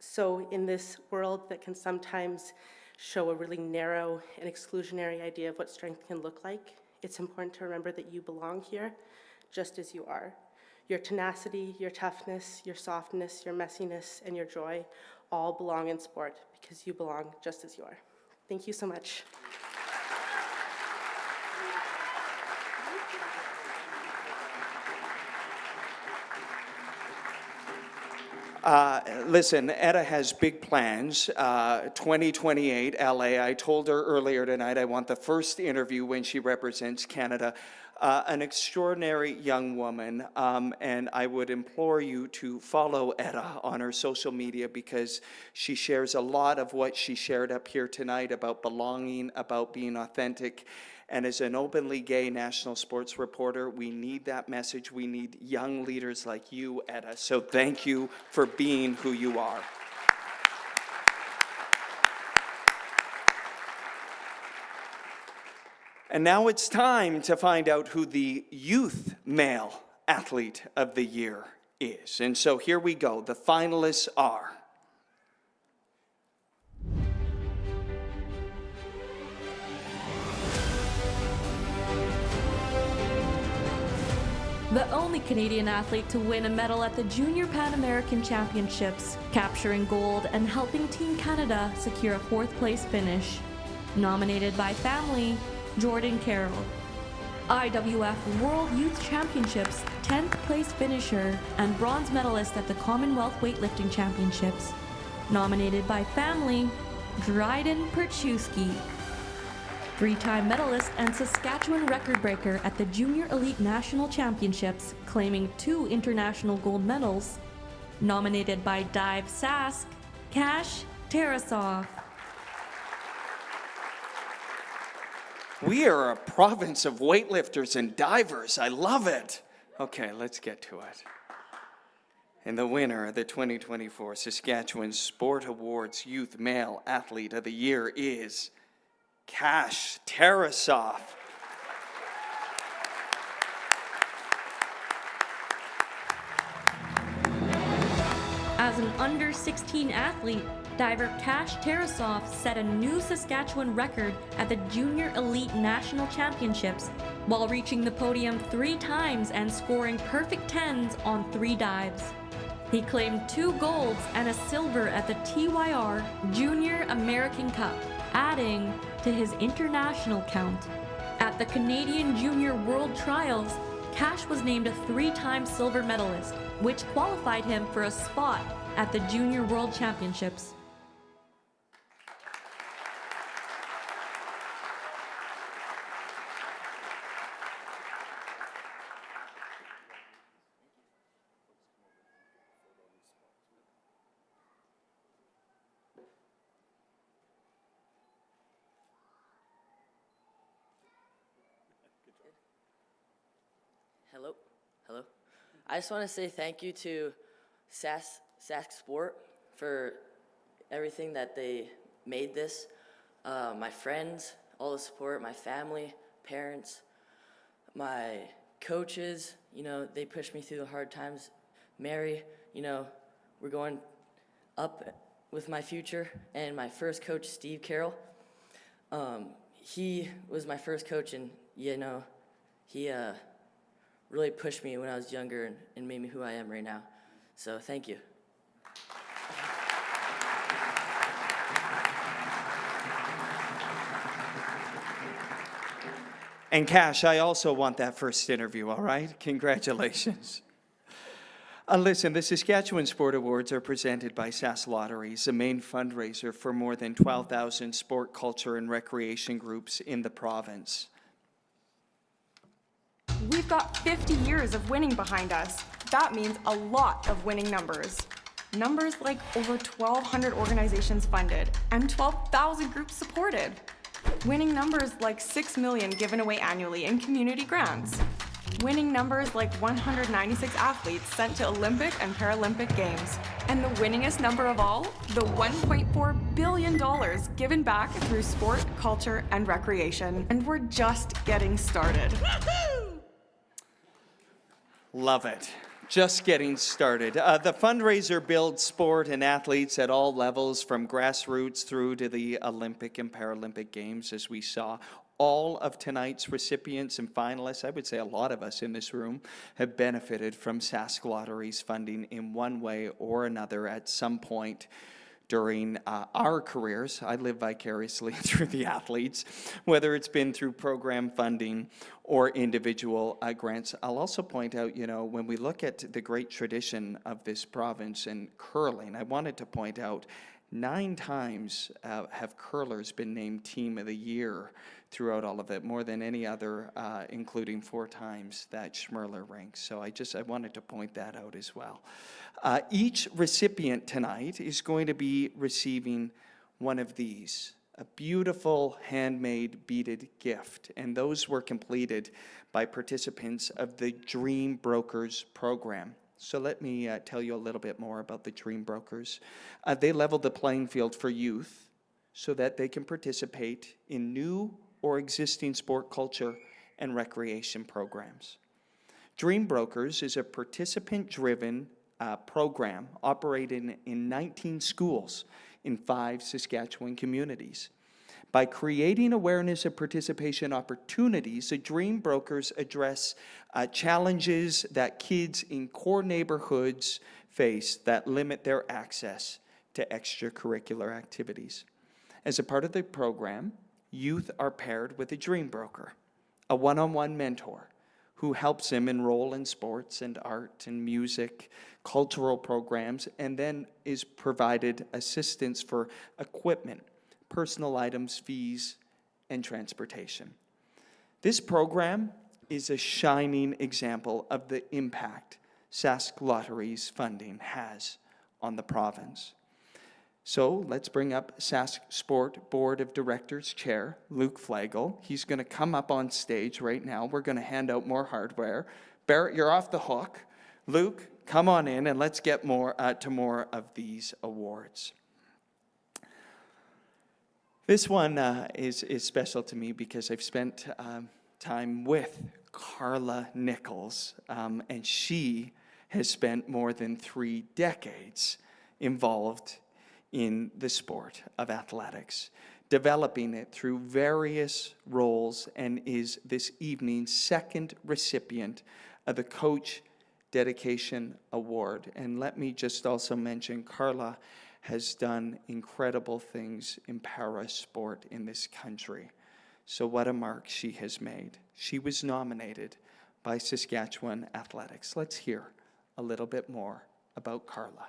so in this world that can sometimes show a really narrow and exclusionary idea of what strength can look like, it's important to remember that you belong here just as you are. Your tenacity, your toughness, your softness, your messiness, and your joy all belong in sport because you belong just as you are. Thank you so much. Listen, Etta has big plans. 2028 LA. I told her earlier tonight I want the first interview when she represents Canada. An extraordinary young woman, and I would implore you to follow Etta on her social media because she shares a lot of what she shared up here tonight about belonging, about being authentic. And as an openly gay national sports reporter, we need that message. We need young leaders like you, Etta. So thank you for being who you are. And now it's time to find out who the Youth Male Athlete of the Year is. And so here we go. The finalists are the only Canadian athlete to win a medal at the Junior Pan American Championships, capturing gold and helping Team Canada secure a 4th place finish. Nominated by family, Jordan Carroll. IWF World Youth Championships 10th place finisher and bronze medalist at the Commonwealth Weightlifting Championships. Nominated by family, Dryden Perchewski. 3-time medalist and Saskatchewan record breaker at the Junior Elite National Championships, claiming 2 international gold medals. Nominated by Dive Sask, Cash Tarasov. We are a province of weightlifters and divers. I love it. Okay, let's get to it. And the winner of the 2024 Saskatchewan Sport Awards Youth Male Athlete of the Year is Cash Tarasov. As an under-16 athlete, diver Cash Tarasov set a new Saskatchewan record at the Junior Elite National Championships while reaching the podium 3 times and scoring perfect 10s on 3 dives. He claimed 2 golds and a silver at the TYR Junior American Cup, adding to his international count. At the Canadian Junior World Trials, Cash was named a 3-time silver medalist, which qualified him for a spot at the Junior World Championships. Hello. I just want to say thank you to Sask Sport for everything that they made this. My friends, all the support, my family, parents, my coaches, they pushed me through the hard times. Mary, we're going up with my future. And my first coach, Steve Carroll, he was my first coach, and he really pushed me when I was younger and made me who I am right now. So thank you. And Cash, I also want that first interview, all right? Congratulations. Listen, the Saskatchewan Sport Awards are presented by Sask Lotteries, a main fundraiser for more than 12,000 sport, culture, and recreation groups in the province. We've got 50 years of winning behind us. That means a lot of winning numbers. Numbers like over 1,200 organizations funded and 12,000 groups supported. Winning numbers like $6 million given away annually in community grants. Winning numbers like 196 athletes sent to Olympic and Paralympic Games. And the winningest number of all, the $1.4 billion given back through sport, culture, and recreation. And we're just getting started. Love it. Just getting started. The fundraiser builds sport and athletes at all levels, from grassroots through to the Olympic and Paralympic Games, as we saw. All of tonight's recipients and finalists, I would say a lot of us in this room, have benefited from Sask Lotteries funding in one way or another at some point during our careers. I live vicariously through the athletes, whether it's been through program funding or individual grants. I'll also point out, when we look at the great tradition of this province in curling, I wanted to point out 9 times have curlers been named Team of the Year throughout all of it, more than any other, including 4 times that Schmerler ranks. So I wanted to point that out as well. Each recipient tonight is going to be receiving one of these, a beautiful handmade beaded gift. And those were completed by participants of the Dream Brokers program. So let me tell you a little bit more about the Dream Brokers. They leveled the playing field for youth so that they can participate in new or existing sport, culture, and recreation programs. Dream Brokers is a participant-driven program operating in 19 schools in 5 Saskatchewan communities. By creating awareness of participation opportunities, the Dream Brokers address challenges that kids in core neighborhoods face that limit their access to extracurricular activities. As a part of the program, youth are paired with a Dream Broker, a one-on-one mentor who helps them enroll in sports and art and music, cultural programs, and then is provided assistance for equipment, personal items, fees, and transportation. This program is a shining example of the impact Sask Lotteries funding has on the province. So let's bring up Sask Sport Board of Directors Chair, Luke Flagel. He's going to come up on stage right now. We're going to hand out more hardware. Barrett, you're off the hook. Luke, come on in and let's get to more of these awards. This one is special to me because I've spent time with Carla Nichols, and she has spent more than 3 decades involved in the sport of athletics, developing it through various roles, and is this evening's 2nd recipient of the Coach Dedication Award. And let me just also mention, Carla has done incredible things in para sport in this country. So what a mark she has made. She was nominated by Saskatchewan Athletics. Let's hear a little bit more about Carla.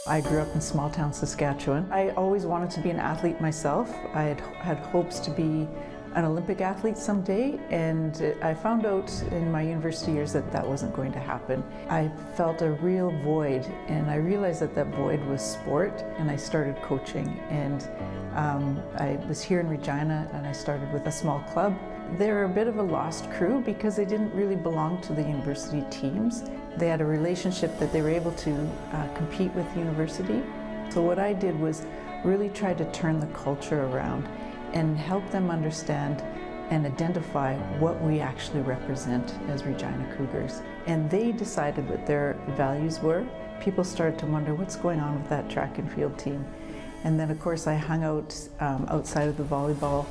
I grew up in small town Saskatchewan. I always wanted to be an athlete myself. I had hopes to be an Olympic athlete someday, and I found out in my university years that that wasn't going to happen. I felt a real void, and I realized that that void was sport, and I started coaching. And I was here in Regina, and I started with a small club. They're a bit of a lost crew because they didn't really belong to the university teams. They had a relationship that they were able to compete with the university. So what I did was really try to turn the culture around and help them understand and identify what we actually represent as Regina Cougars. And they decided what their values were. People started to wonder what's going on with that track and field team. And then of course I hung out outside of the volleyball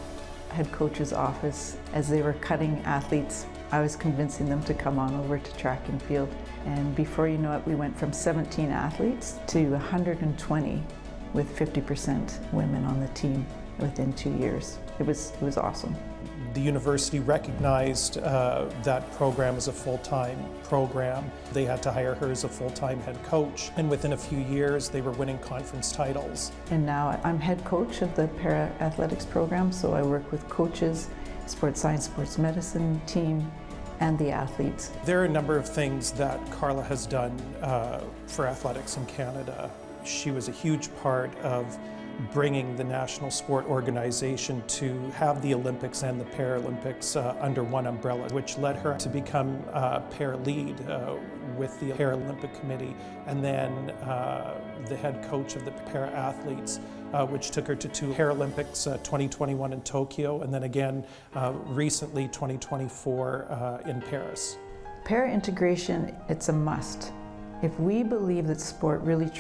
head coach's office as they were cutting athletes. I was convincing them to come on over to track and field. And before you know it, we went from 17 athletes to 120 with 50% women on the team within 2 years. It was awesome. The university recognized that program as a full-time program. They had to hire her as a full-time head coach, and within a few years they were winning conference titles. And now I'm head coach of the para-athletics program, so I work with coaches, sports science, sports medicine team, and the athletes. There are a number of things that Carla has done for athletics in Canada. She was a huge part of bringing the national sport organization to have the Olympics and the Paralympics under one umbrella, which led her to become para-lead with the Paralympic Committee, and then the head coach of the para-athletes, which took her to 2 Paralympics, 2021 in Tokyo, and then again recently 2024 in Paris. Para-integration, it's a must. If we believe that sport really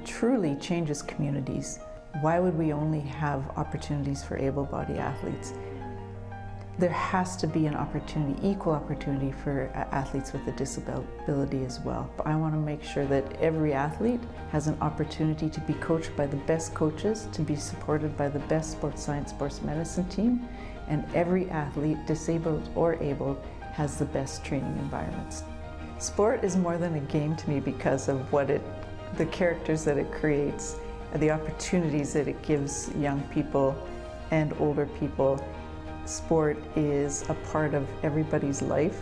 truly changes communities, why would we only have opportunities for able-bodied athletes? There has to be an opportunity, equal opportunity for athletes with a disability as well. But I want to make sure that every athlete has an opportunity to be coached by the best coaches, to be supported by the best sports science, sports medicine team, and every athlete, disabled or able, has the best training environments. Sport is more than a game to me because of the characters that it creates, the opportunities that it gives young people and older people. Sport is a part of everybody's life,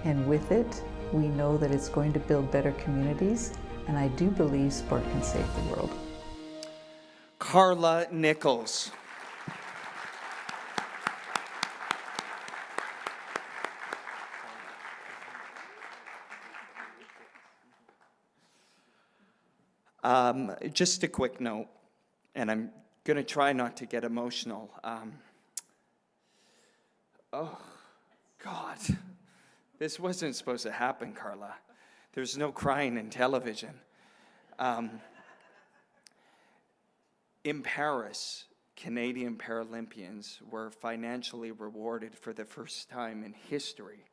and with it, we know that it's going to build better communities, and I do believe sport can save the world. Carla Nichols. Just a quick note, and I'm going to try not to get emotional. Oh, God. This wasn't supposed to happen, Carla. There's no crying in television. In Paris, Canadian Paralympians were financially rewarded for the first time in history,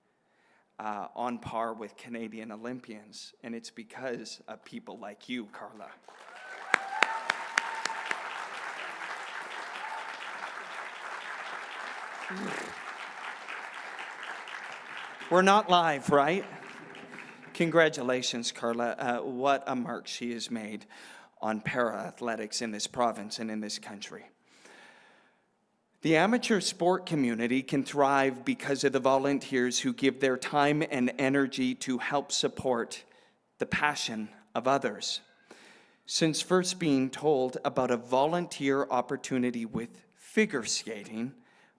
on par with Canadian Olympians, and it's because of people like you, Carla. We're not live, right? Congratulations, Carla. What a mark she has made on para-athletics in this province and in this country. The amateur sport community can thrive because of the volunteers who give their time and energy to help support the passion of others. Since first being told about a volunteer opportunity with figure skating,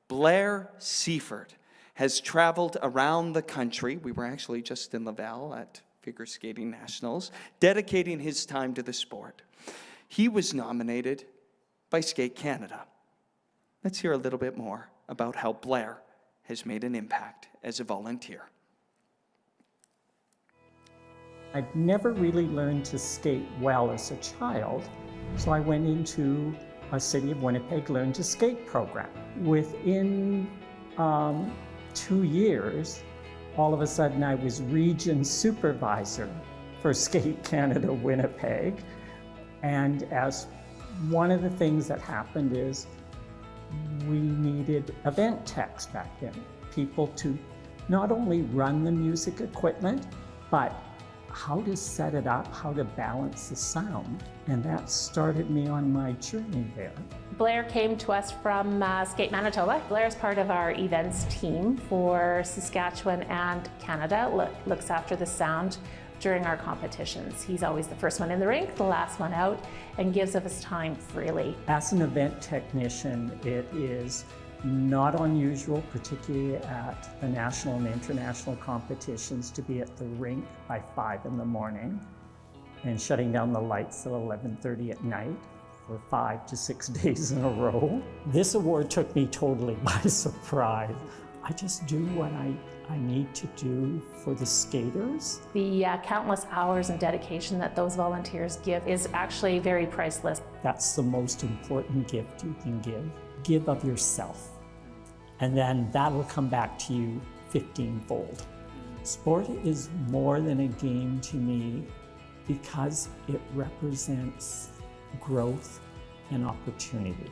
Blair Seifert has traveled around the country. We were actually just in Laval at Figure Skating Nationals, dedicating his time to the sport. He was nominated by Skate Canada. Let's hear a little bit more about how Blair has made an impact as a volunteer. I'd never really learned to skate well as a child, so I went into a City of Winnipeg Learn to Skate program. Within 2 years, all of a sudden I was region supervisor for Skate Canada Winnipeg. And as one of the things that happened is we needed event techs back then, people to not only run the music equipment, but how to set it up, how to balance the sound. And that started me on my journey there. Blair came to us from Skate Manitoba. Blair's part of our events team for Saskatchewan and Canada, looks after the sound during our competitions. He's always the first one in the rink, the last one out, and gives of his time freely. As an event technician, it is not unusual, particularly at the national and international competitions, to be at the rink by 5 in the morning and shutting down the lights at 11:30 at night for 5 to 6 days in a row. This award took me totally by surprise. I just do what I need to do for the skaters. The countless hours and dedication that those volunteers give is actually very priceless. That's the most important gift you can give. Give of yourself. And then that will come back to you 15-fold. Sport is more than a game to me because it represents growth and opportunity.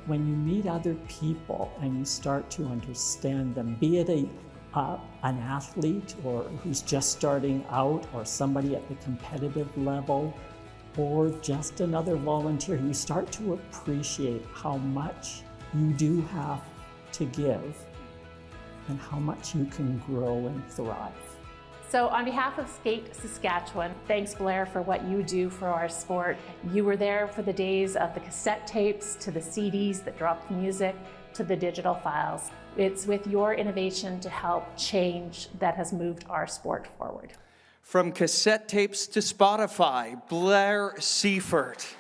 When you meet other people and you start to understand them, be it an athlete or who's just starting out or somebody at the competitive level or just another volunteer, you start to appreciate how much you do have to give and how much you can grow and thrive. So on behalf of Skate Saskatchewan, thanks Blair for what you do for our sport. You were there for the days of the cassette tapes, to the CDs that dropped music, to the digital files. It's with your innovation to help change that has moved our sport forward. From cassette tapes to Spotify, Blair Seifert.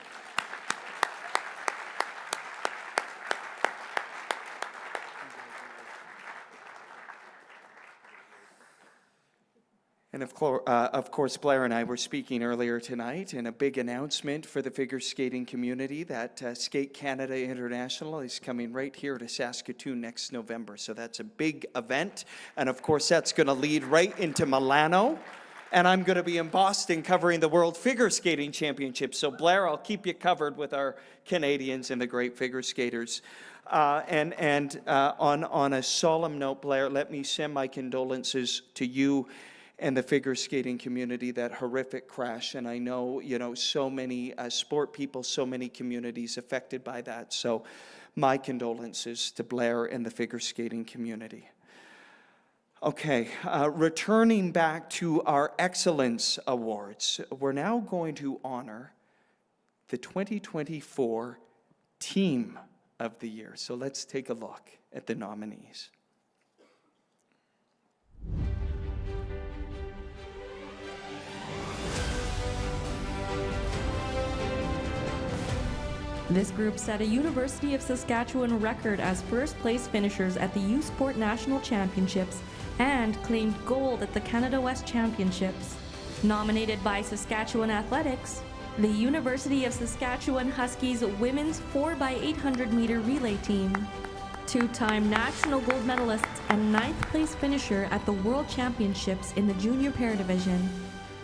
And of course, Blair and I were speaking earlier tonight, and a big announcement for the figure skating community that Skate Canada International is coming right here to Saskatoon next November. So that's a big event. And of course, that's going to lead right into Milano. And I'm going to be in Boston covering the World Figure Skating Championships. So Blair, I'll keep you covered with our Canadians and the great figure skaters. On a solemn note, Blair, let me send my condolences to you and the figure skating community, that horrific crash. And I know, so many sport people, so many communities affected by that. So my condolences to Blair and the figure skating community. Okay, returning back to our Excellence Awards, we're now going to honor the 2024 Team of the Year. So let's take a look at the nominees. This group set a University of Saskatchewan record as first place finishers at the U Sport National Championships and claimed gold at the Canada West Championships. Nominated by Saskatchewan Athletics, the University of Saskatchewan Huskies women's 4x800 meter relay team. Two-time national gold medalists and 9th place finisher at the World Championships in the junior pair division.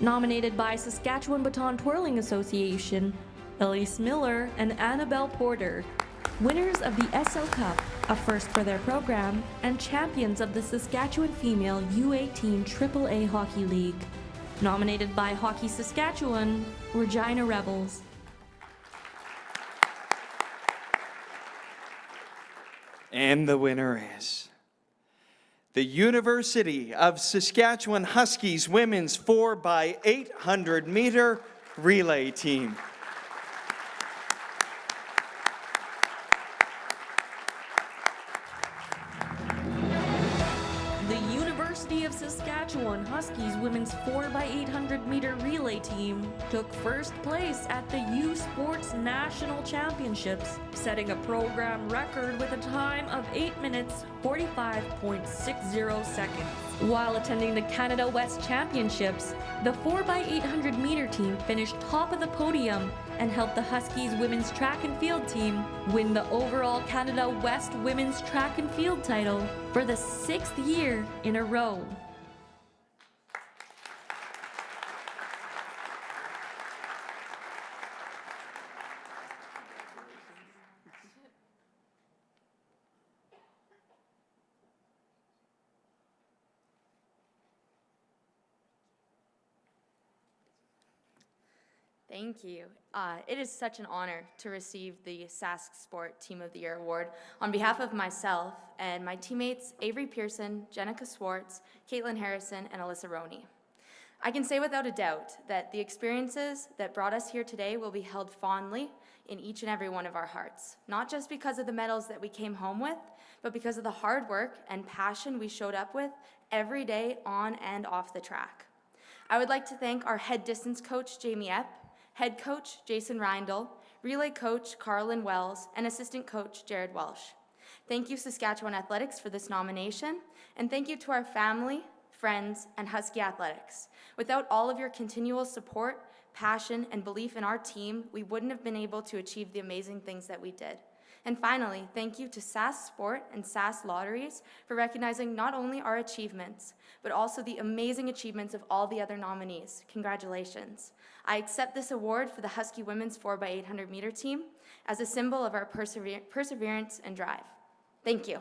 Nominated by Saskatchewan Baton Twirling Association, Elise Miller and Annabelle Porter, winners of the SL Cup, a first for their program, and champions of the Saskatchewan Female U18 AAA Hockey League. Nominated by Hockey Saskatchewan, Regina Rebels. And the winner is the University of Saskatchewan Huskies women's 4x800 meter relay team. Saskatchewan Huskies women's 4x800 meter relay team took first place at the U Sports National Championships, setting a program record with a time of 8 minutes 45.60 seconds. While attending the Canada West Championships, the 4x800 meter team finished top of the podium and helped the Huskies women's track and field team win the overall Canada West women's track and field title for the 6th year in a row. Thank you. It is such an honor to receive the Sask Sport Team of the Year Award on behalf of myself and my teammates Avery Pearson, Jenica Swartz, Caitlin Harrison, and Alyssa Roney. I can say without a doubt that the experiences that brought us here today will be held fondly in each and every one of our hearts, not just because of the medals that we came home with, but because of the hard work and passion we showed up with every day on and off the track. I would like to thank our head distance coach, Jamie Epp, head coach, Jason Reindl, relay coach, Carlin Wells, and assistant coach, Jared Welsh. Thank you, Saskatchewan Athletics, for this nomination, and thank you to our family, friends, and Husky Athletics. Without all of your continual support, passion, and belief in our team, we wouldn't have been able to achieve the amazing things that we did. And finally, thank you to Sask Sport and Sask Lotteries for recognizing not only our achievements, but also the amazing achievements of all the other nominees. Congratulations. I accept this award for the Husky Women's 4x800 meter team as a symbol of our perseverance and drive. Thank you.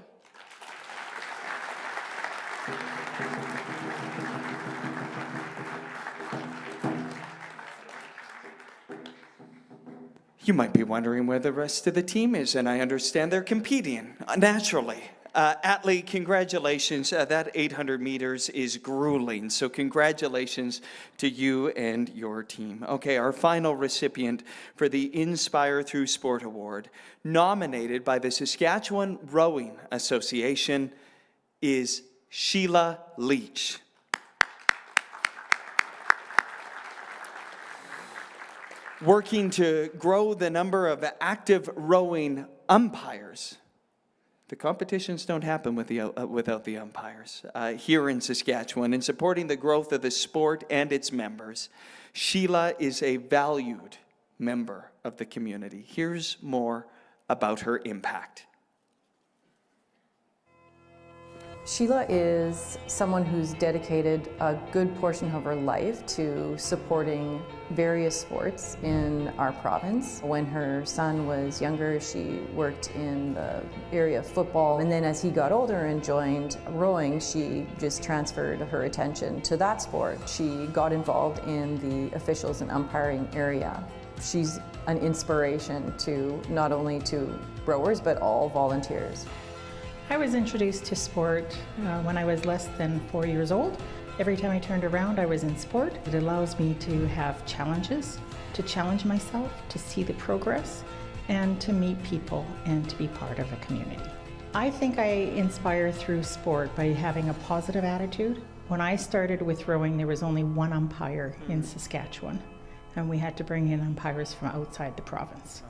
You might be wondering where the rest of the team is, and I understand they're competing, naturally. Atlee, congratulations. That 800 meters is grueling, so congratulations to you and your team. Okay, our final recipient for the Inspire Through Sport Award, nominated by the Saskatchewan Rowing Association, is Sheila Leach. Working to grow the number of active rowing umpires. The competitions don't happen without the umpires. Here in Saskatchewan, in supporting the growth of the sport and its members, Sheila is a valued member of the community. Here's more about her impact. Sheila is someone who's dedicated a good portion of her life to supporting various sports in our province. When her son was younger, she worked in the area of football, and then as he got older and joined rowing, she just transferred her attention to that sport. She got involved in the officials and umpiring area. She's an inspiration to not only to rowers, but all volunteers. I was introduced to sport when I was less than 4 years old. Every time I turned around, I was in sport. It allows me to have challenges, to challenge myself, to see the progress, and to meet people and to be part of a community. I think I inspire through sport by having a positive attitude. When I started with rowing, there was only one umpire in Saskatchewan, and we had to bring in umpires from outside the province.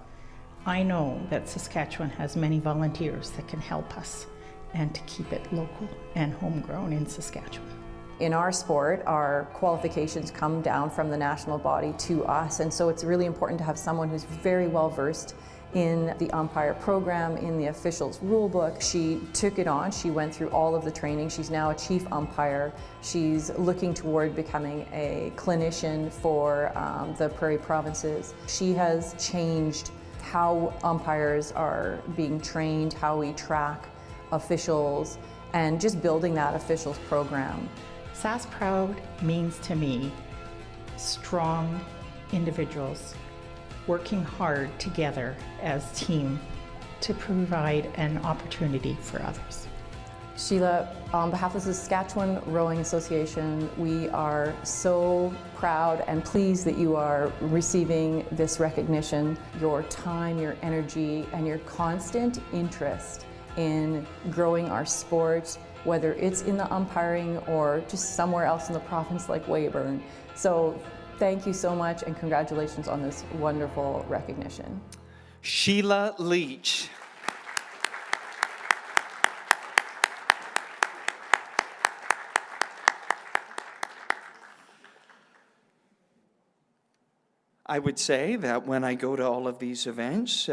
I know that Saskatchewan has many volunteers that can help us and to keep it local and homegrown in Saskatchewan. In our sport, our qualifications come down from the national body to us, and so it's really important to have someone who's very well versed in the umpire program, in the officials rule book. She took it on, she went through all of the training. She's now a chief umpire. She's looking toward becoming a clinician for the Prairie provinces. She has changed how umpires are being trained, how we track officials, and just building that officials program. Sask Proud means to me strong individuals working hard together as a team to provide an opportunity for others. Sheila, on behalf of the Saskatchewan Rowing Association, we are so proud and pleased that you are receiving this recognition. Your time, your energy, and your constant interest in growing our sport, whether it's in the umpiring or just somewhere else in the province like Weyburn. So thank you so much and congratulations on this wonderful recognition. Sheila Leach. I would say that when I go to all of these events,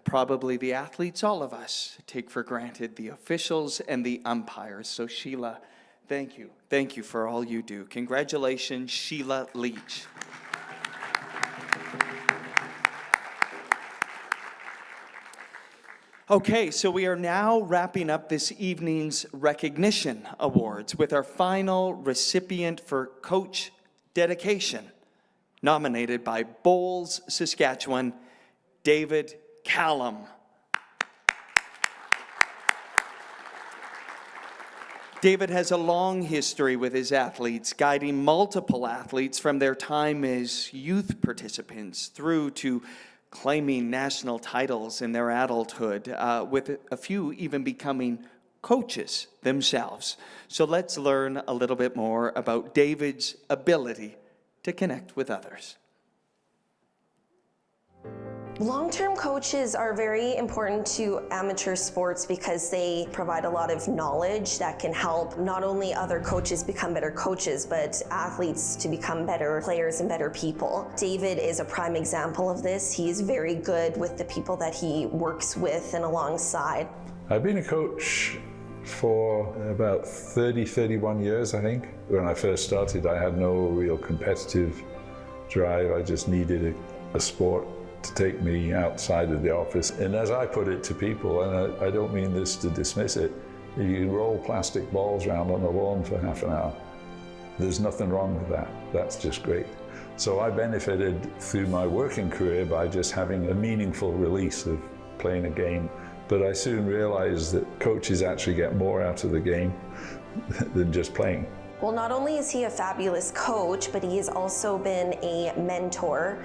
probably the athletes, all of us, take for granted the officials and the umpires. So Sheila, thank you. Thank you for all you do. Congratulations, Sheila Leach. Okay, so we are now wrapping up this evening's recognition awards with our final recipient for Coach Dedication, nominated by Bowls, Saskatchewan, David Callum. David has a long history with his athletes, guiding multiple athletes from their time as youth participants through to claiming national titles in their adulthood, with a few even becoming coaches themselves. So let's learn a little bit more about David's ability to connect with others. Long-term coaches are very important to amateur sports because they provide a lot of knowledge that can help not only other coaches become better coaches, but athletes to become better players and better people. David is a prime example of this. He's very good with the people that he works with and alongside. I've been a coach for about 31 years, I think. When I first started, I had no real competitive drive. I just needed a sport to take me outside of the office. And as I put it to people, and I don't mean this to dismiss it, you can roll plastic balls around on the lawn for half an hour. There's nothing wrong with that. That's just great. So I benefited through my working career by just having a meaningful release of playing a game. But I soon realized that coaches actually get more out of the game than just playing. Well, not only is he a fabulous coach, but he has also been a mentor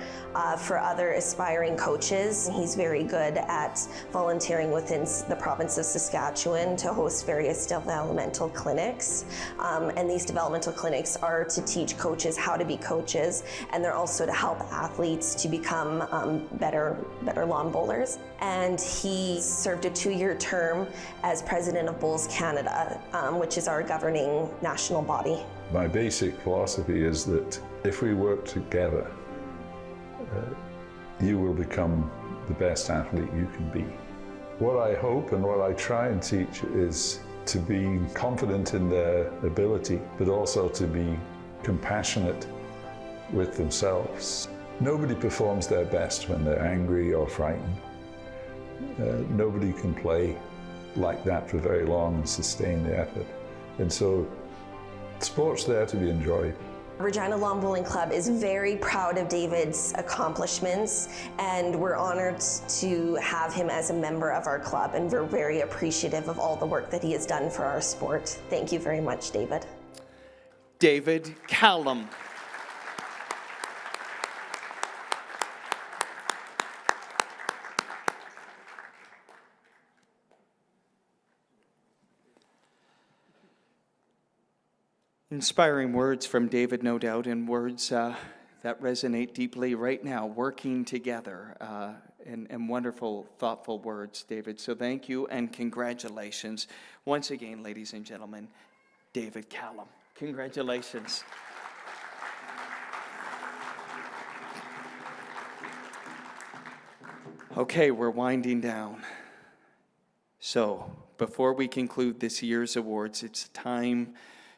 for other aspiring coaches. He's very good at volunteering within the province of Saskatchewan to host various developmental clinics. And these developmental clinics are to teach coaches how to be coaches, and they're also to help athletes to become better lawn bowlers. And he served a 2-year term as president of Bowls Canada, which is our governing national body. My basic philosophy is that if we work together, you will become the best athlete you can be. What I hope and what I try and teach is to be confident in their ability, but also to be compassionate with themselves. Nobody performs their best when they're angry or frightened. Nobody can play like that for very long and sustain the effort. And so sport's there to be enjoyed. Regina Lawn Bowling Club is very proud of David's accomplishments, and we're honored to have him as a member of our club, and we're very appreciative of all the work that he has done for our sport. Thank you very much, David. David Callum. Inspiring words from David, no doubt, and words that resonate deeply right now, working together, and wonderful, thoughtful words, David. So thank you and congratulations. Once again, ladies and gentlemen, David Callum. Congratulations. Okay, we're winding down. So before we conclude this year's awards, it's time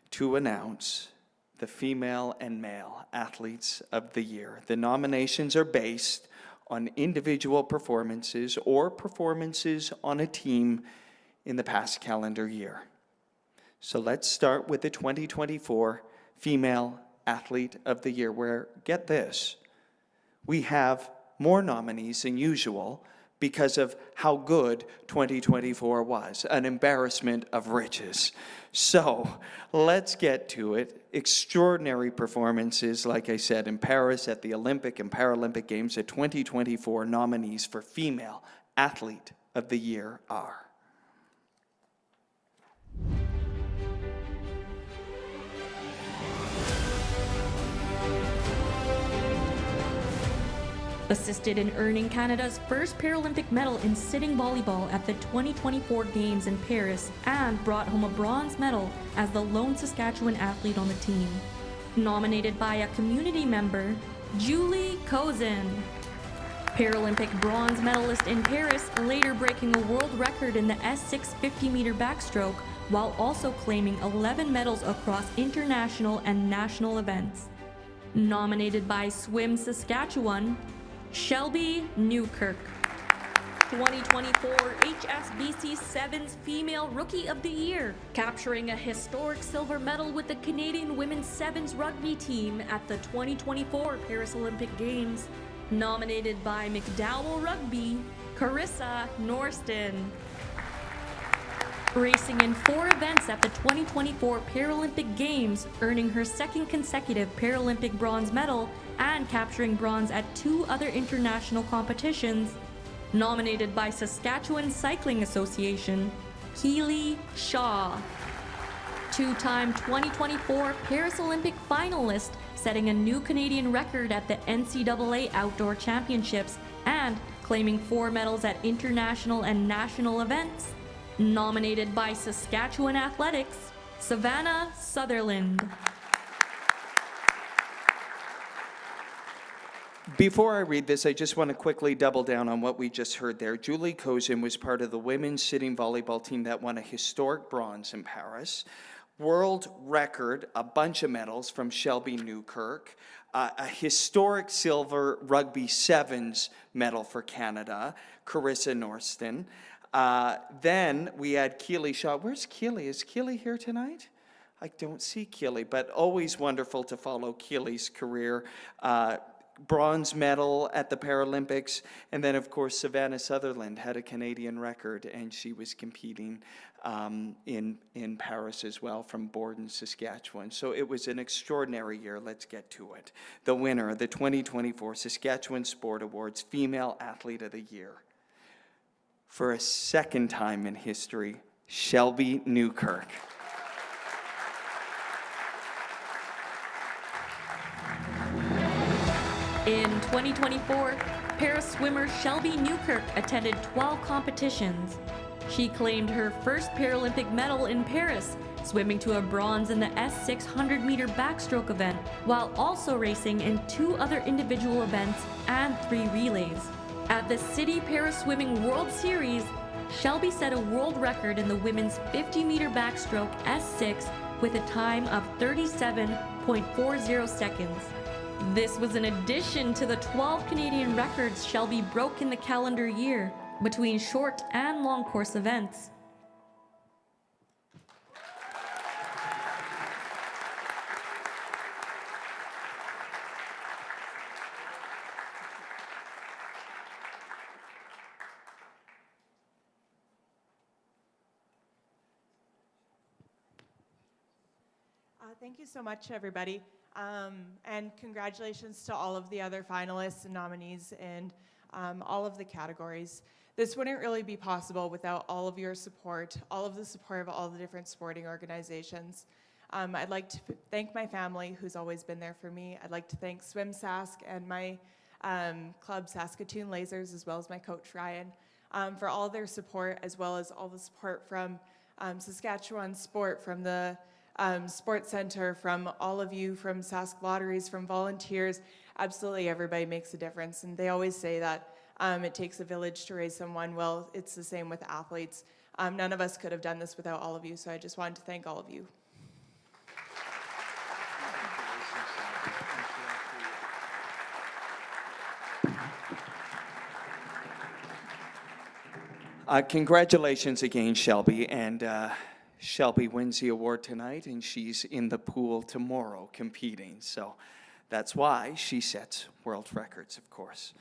to announce the female and male athletes of the year. The nominations are based on individual performances or performances on a team in the past calendar year. So let's start with the 2024 Female Athlete of the Year, where, get this, we have more nominees than usual because of how good 2024 was, an embarrassment of riches. So let's get to it. Extraordinary performances, like I said, in Paris at the Olympic and Paralympic Games. The 2024 nominees for Female Athlete of the Year are: assisted in earning Canada's first Paralympic medal in sitting volleyball at the 2024 Games in Paris, and brought home a bronze medal as the lone Saskatchewan athlete on the team. Nominated by a community member, Julie Kozin. Paralympic bronze medalist in Paris, later breaking a world record in the S6 50-meter backstroke, while also claiming 11 medals across international and national events. Nominated by Swim Saskatchewan, Shelby Newkirk. 2024 HSBC Sevens Female Rookie of the Year, capturing a historic silver medal with the Canadian Women's Sevens Rugby team at the 2024 Paris Olympic Games. Nominated by McDowell Rugby, Carissa Norston. Racing in 4 events at the 2024 Paralympic Games, earning her 2nd consecutive Paralympic bronze medal and capturing bronze at 2 other international competitions. Nominated by Saskatchewan Cycling Association, Keely Shaw. 2-time 2024 Paris Olympic finalist, setting a new Canadian record at the NCAA Outdoor Championships and claiming 4 medals at international and national events. Nominated by Saskatchewan Athletics, Savannah Sutherland. Before I read this, I just want to quickly double down on what we just heard there. Julie Kozin was part of the women's sitting volleyball team that won a historic bronze in Paris. World record, a bunch of medals from Shelby Newkirk, a historic silver rugby sevens medal for Canada, Carissa Norston. Then we had Keely Shaw. Where's Keely? Is Keely here tonight? I don't see Keely, but always wonderful to follow Keely's career. Bronze medal at the Paralympics. And then, of course, Savannah Sutherland had a Canadian record, and she was competing in Paris as well from Borden, Saskatchewan. So it was an extraordinary year. Let's get to it. The winner of the 2024 Saskatchewan Sport Awards, Female Athlete of the Year. For a 2nd time in history, Shelby Newkirk. In 2024, Paris swimmer Shelby Newkirk attended 12 competitions. She claimed her first Paralympic medal in Paris, swimming to a bronze in the S600 meter backstroke event, while also racing in 2 other individual events and 3 relays. At the City Paris Swimming World Series, Shelby set a world record in the women's 50 meter backstroke S6 with a time of 37.40 seconds. This was in addition to the 12 Canadian records Shelby broke in the calendar year between short and long course events. Thank you so much, everybody. And congratulations to all of the other finalists and nominees in all of the categories. This wouldn't really be possible without all of your support, all of the support of all the different sporting organizations. I'd like to thank my family, who's always been there for me. I'd like to thank Swim Sask and my club, Saskatoon Lasers, as well as my coach, Ryan, for all their support, as well as all the support from Saskatchewan Sport, from the Sports Center, from all of you, from Sask Lotteries, from volunteers. Absolutely everybody makes a difference. And they always say that it takes a village to raise someone. Well, it's the same with athletes. None of us could have done this without all of you, so I just wanted to thank all of you. Congratulations again, Shelby, and Shelby wins the award tonight, and she's in the pool tomorrow competing. So that's why she sets world records, of course.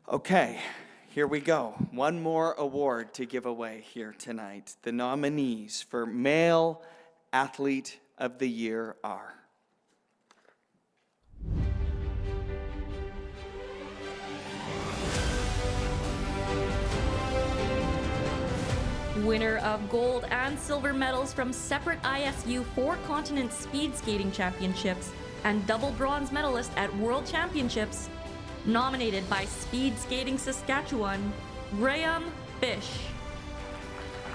Okay, here we go. One more award to give away here tonight. The nominees for Male Athlete of the Year are winner of gold and silver medals from separate ISU 4-continent speed skating championships and double bronze medalist at World Championships, nominated by Speed Skating Saskatchewan, Graham Fish.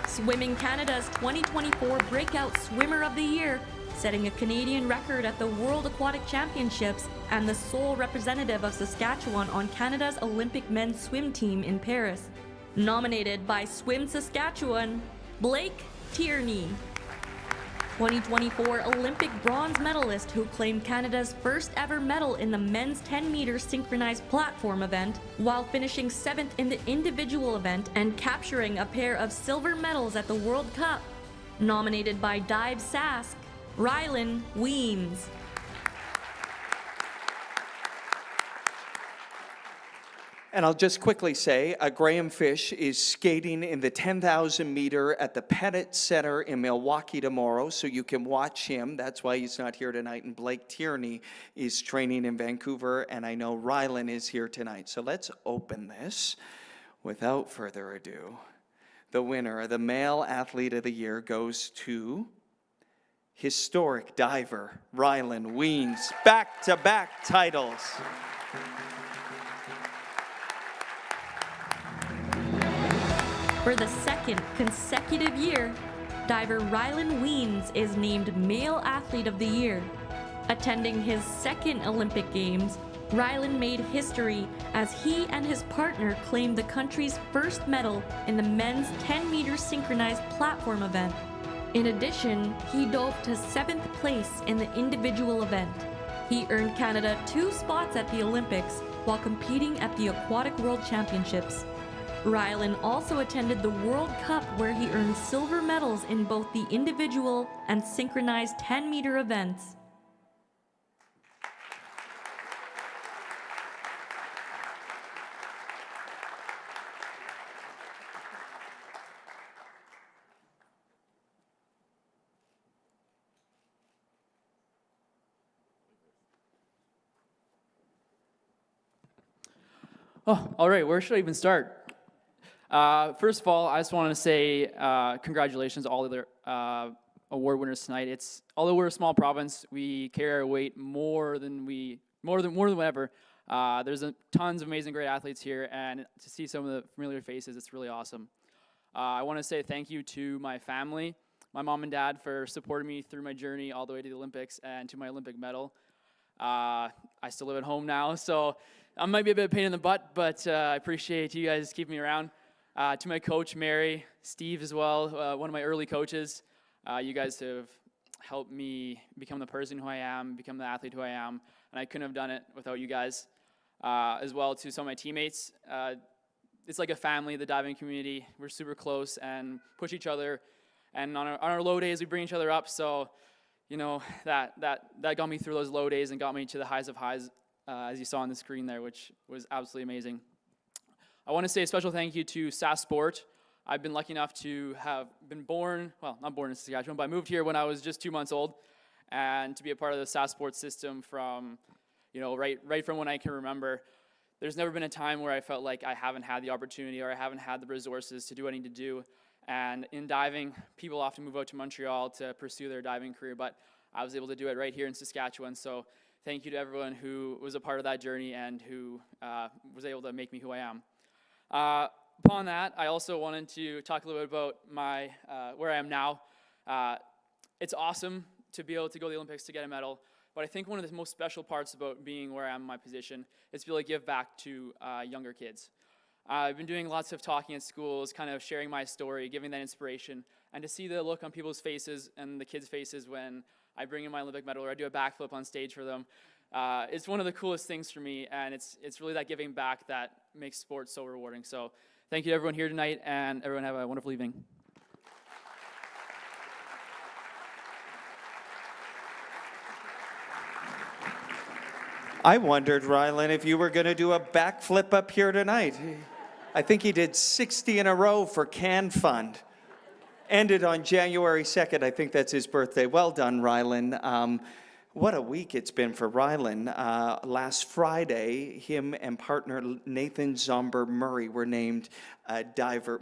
Swimming Canada's 2024 Breakout Swimmer of the Year, setting a Canadian record at the World Aquatic Championships and the sole representative of Saskatchewan on Canada's Olympic men's swim team in Paris. Nominated by Swim Saskatchewan, Blake Tierney. 2024 Olympic bronze medalist who claimed Canada's first ever medal in the men's 10-meter synchronized platform event, while finishing 7th in the individual event and capturing a pair of silver medals at the World Cup. Nominated by Dive Sask, Rylan Weems. And I'll just quickly say, Graham Fish is skating in the 10,000 meter at the Pettit Center in Milwaukee tomorrow, so you can watch him. That's why he's not here tonight. And Blake Tierney is training in Vancouver, and I know Rylan is here tonight. So let's open this. Without further ado, the winner of the Male Athlete of the Year goes to historic diver Rylan Wiens. Back-to-back titles. For the second consecutive year, diver Rylan Wiens is named Male Athlete of the Year. Attending his second Olympic Games, Rylan made history as he and his partner claimed the country's first medal in the men's 10-meter synchronized platform event. In addition, he dove to 7th place in the individual event. He earned Canada 2 spots at the Olympics while competing at the Aquatic World Championships. Rylan also attended the World Cup, where he earned silver medals in both the individual and synchronized 10-meter events. Oh, all right, where should I even start? First of all, I just want to say congratulations to all the award winners tonight. Although we're a small province, we carry our weight more than ever. There's tons of amazing, great athletes here, and to see some of the familiar faces, it's really awesome. I want to say thank you to my family, my mom and dad, for supporting me through my journey all the way to the Olympics and to my Olympic medal. I still live at home now, so I might be a bit of a pain in the butt, but I appreciate you guys keeping me around. To my coach, Mary, Steve as well, one of my early coaches. You guys have helped me become the person who I am, become the athlete who I am, and I couldn't have done it without you guys. As well to some of my teammates. It's like a family, the diving community. We're super close and push each other, and on our low days, we bring each other up, so you know, that got me through those low days and got me to the highs of highs, as you saw on the screen there, which was absolutely amazing. I want to say a special thank you to Sask Sport. I've been lucky enough to have been born, well, not born in Saskatchewan, but I moved here when I was just 2 months old, and to be a part of the Sask Sport system from, you know, right from when I can remember. There's never been a time where I felt like I haven't had the opportunity or I haven't had the resources to do what I need to do. And in diving, people often move out to Montreal to pursue their diving career, but I was able to do it right here in Saskatchewan. So thank you to everyone who was a part of that journey and who was able to make me who I am. Upon that, I also wanted to talk a little bit about my where I am now. It's awesome to be able to go to the Olympics to get a medal, but I think one of the most special parts about being where I am in my position is to be able to give back to younger kids. I've been doing lots of talking at schools, kind of sharing my story, giving that inspiration, and to see the look on people's faces and the kids' faces when I bring in my Olympic medal or I do a backflip on stage for them, it's one of the coolest things for me, and it's really that giving back that makes sports so rewarding. So thank you to everyone here tonight, and everyone have a wonderful evening. I wondered, Rylan, if you were going to do a backflip up here tonight. I think he did 60 in a row for Can Fund. Ended on January 2nd. I think that's his birthday. Well done, Rylan. What a week it's been for Rylan. Last Friday, him and partner Nathan Zomber Murray were named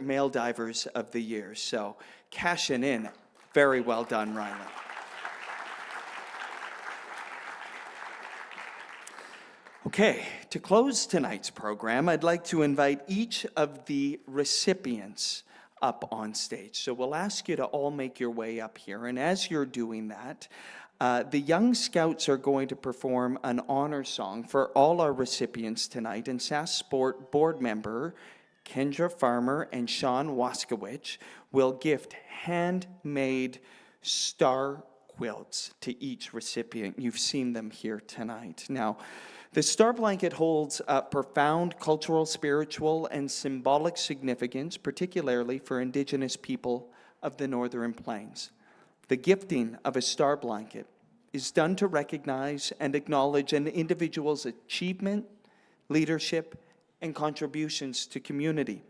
Male Divers of the Year. So cashing in. Very well done, Rylan. Okay, to close tonight's program, I'd like to invite each of the recipients up on stage. So we'll ask you to all make your way up here. And as you're doing that, the Young Scouts are going to perform an honor song for all our recipients tonight. And Sask Sport board member Kendra Farmer and Sean Waskowicz will gift handmade star quilts to each recipient. You've seen them here tonight. Now, the Star Blanket holds a profound cultural, spiritual, and symbolic significance, particularly for Indigenous people of the Northern Plains. The gifting of a Star Blanket is done to recognize and acknowledge an individual's achievement, leadership, and contributions to community.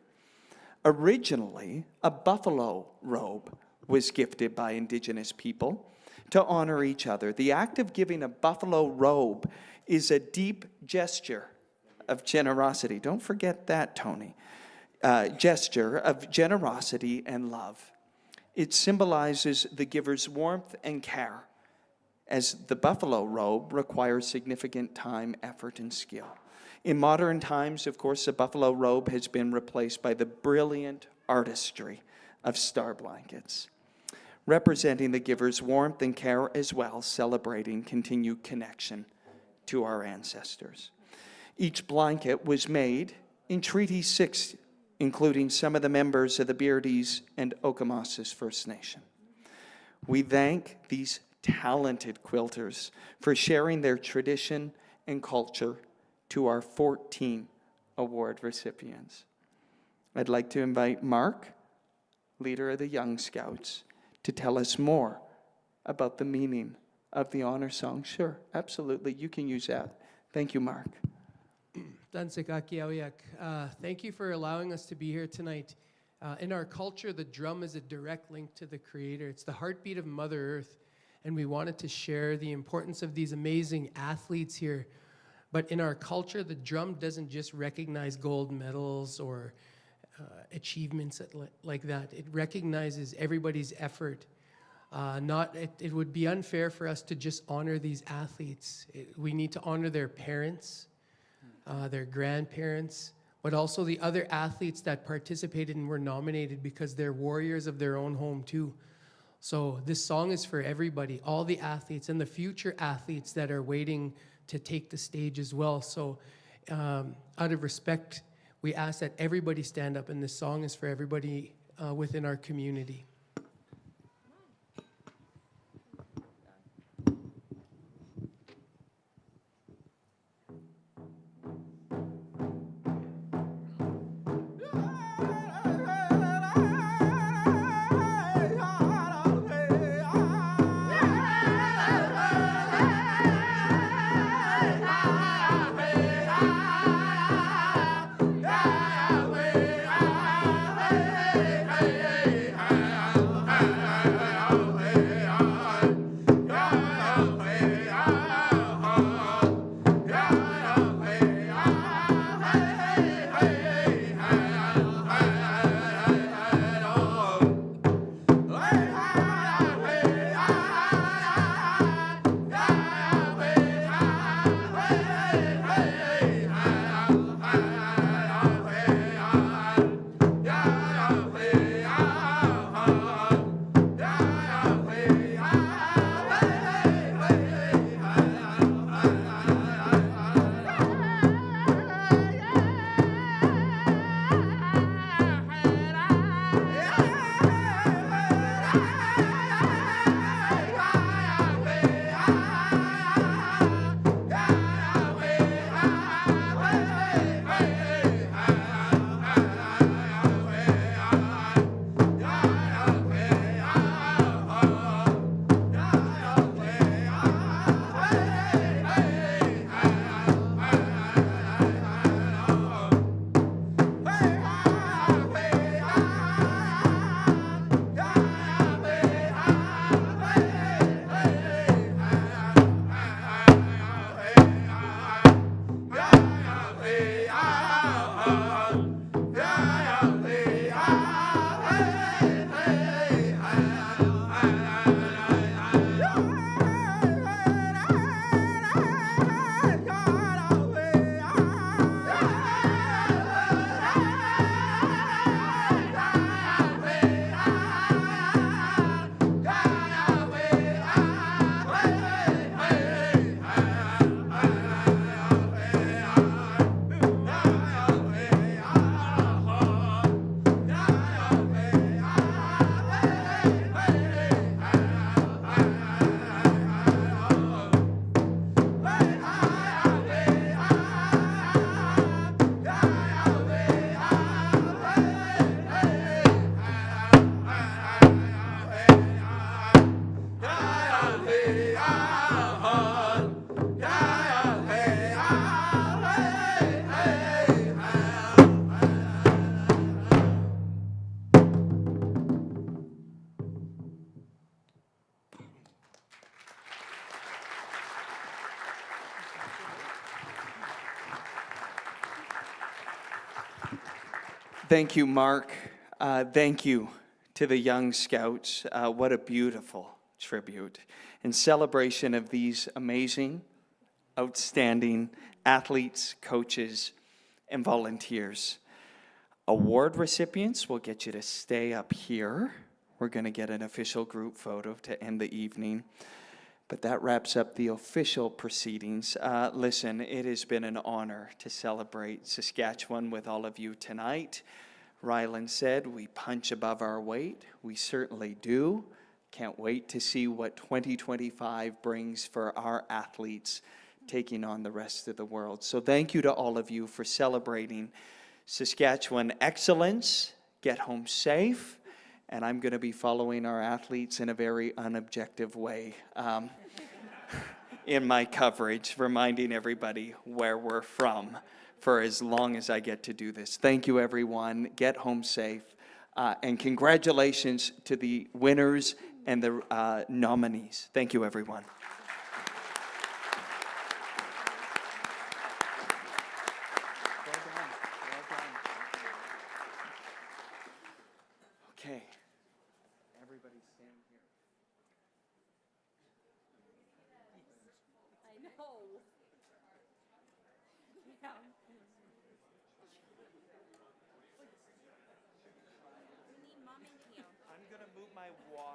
Originally, a buffalo robe was gifted by Indigenous people to honor each other. The act of giving a buffalo robe is a deep gesture of generosity. Don't forget that, Tony. Gesture of generosity and love. It symbolizes the giver's warmth and care, as the buffalo robe requires significant time, effort, and skill. In modern times, of course, the buffalo robe has been replaced by the brilliant artistry of star blankets, representing the giver's warmth and care as well, celebrating continued connection to our ancestors. Each blanket was made in Treaty 6, including some of the members of the Beardies and Okamasas First Nation. We thank these talented quilters for sharing their tradition and culture to our 14 award recipients. I'd like to invite Mark, leader of the Young Scouts, to tell us more about the meaning of the honor song. Sure, absolutely, you can use that. Thank you, Mark. Thank you for allowing us to be here tonight. In our culture, the drum is a direct link to the Creator. It's the heartbeat of Mother Earth, and we wanted to share the importance of these amazing athletes here. But in our culture, the drum doesn't just recognize gold medals or achievements like that. It recognizes everybody's effort. It would be unfair for us to just honor these athletes. We need to honor their parents, their grandparents, but also the other athletes that participated and were nominated, because they're warriors of their own home too. So this song is for everybody, all the athletes and the future athletes that are waiting to take the stage as well. So out of respect, we ask that everybody stand up, and this song is for everybody within our community. Thank you, Mark. Thank you to the Young Scouts. What a beautiful tribute in celebration of these amazing, outstanding athletes, coaches, and volunteers. Award recipients, we'll get you to stay up here. We're going to get an official group photo to end the evening. But that wraps up the official proceedings. Listen, it has been an honor to celebrate Saskatchewan with all of you tonight. Ryland said we punch above our weight. We certainly do. Can't wait to see what 2025 brings for our athletes taking on the rest of the world. So thank you to all of you for celebrating Saskatchewan excellence. Get home safe. And I'm going to be following our athletes in a very unobjective way in my coverage, reminding everybody where we're from for as long as I get to do this. Thank you, everyone. Get home safe. And congratulations to the winners and the nominees. Thank you, everyone. Okay. Everybody stand here. I know. Yeah. I'm going to move my wall.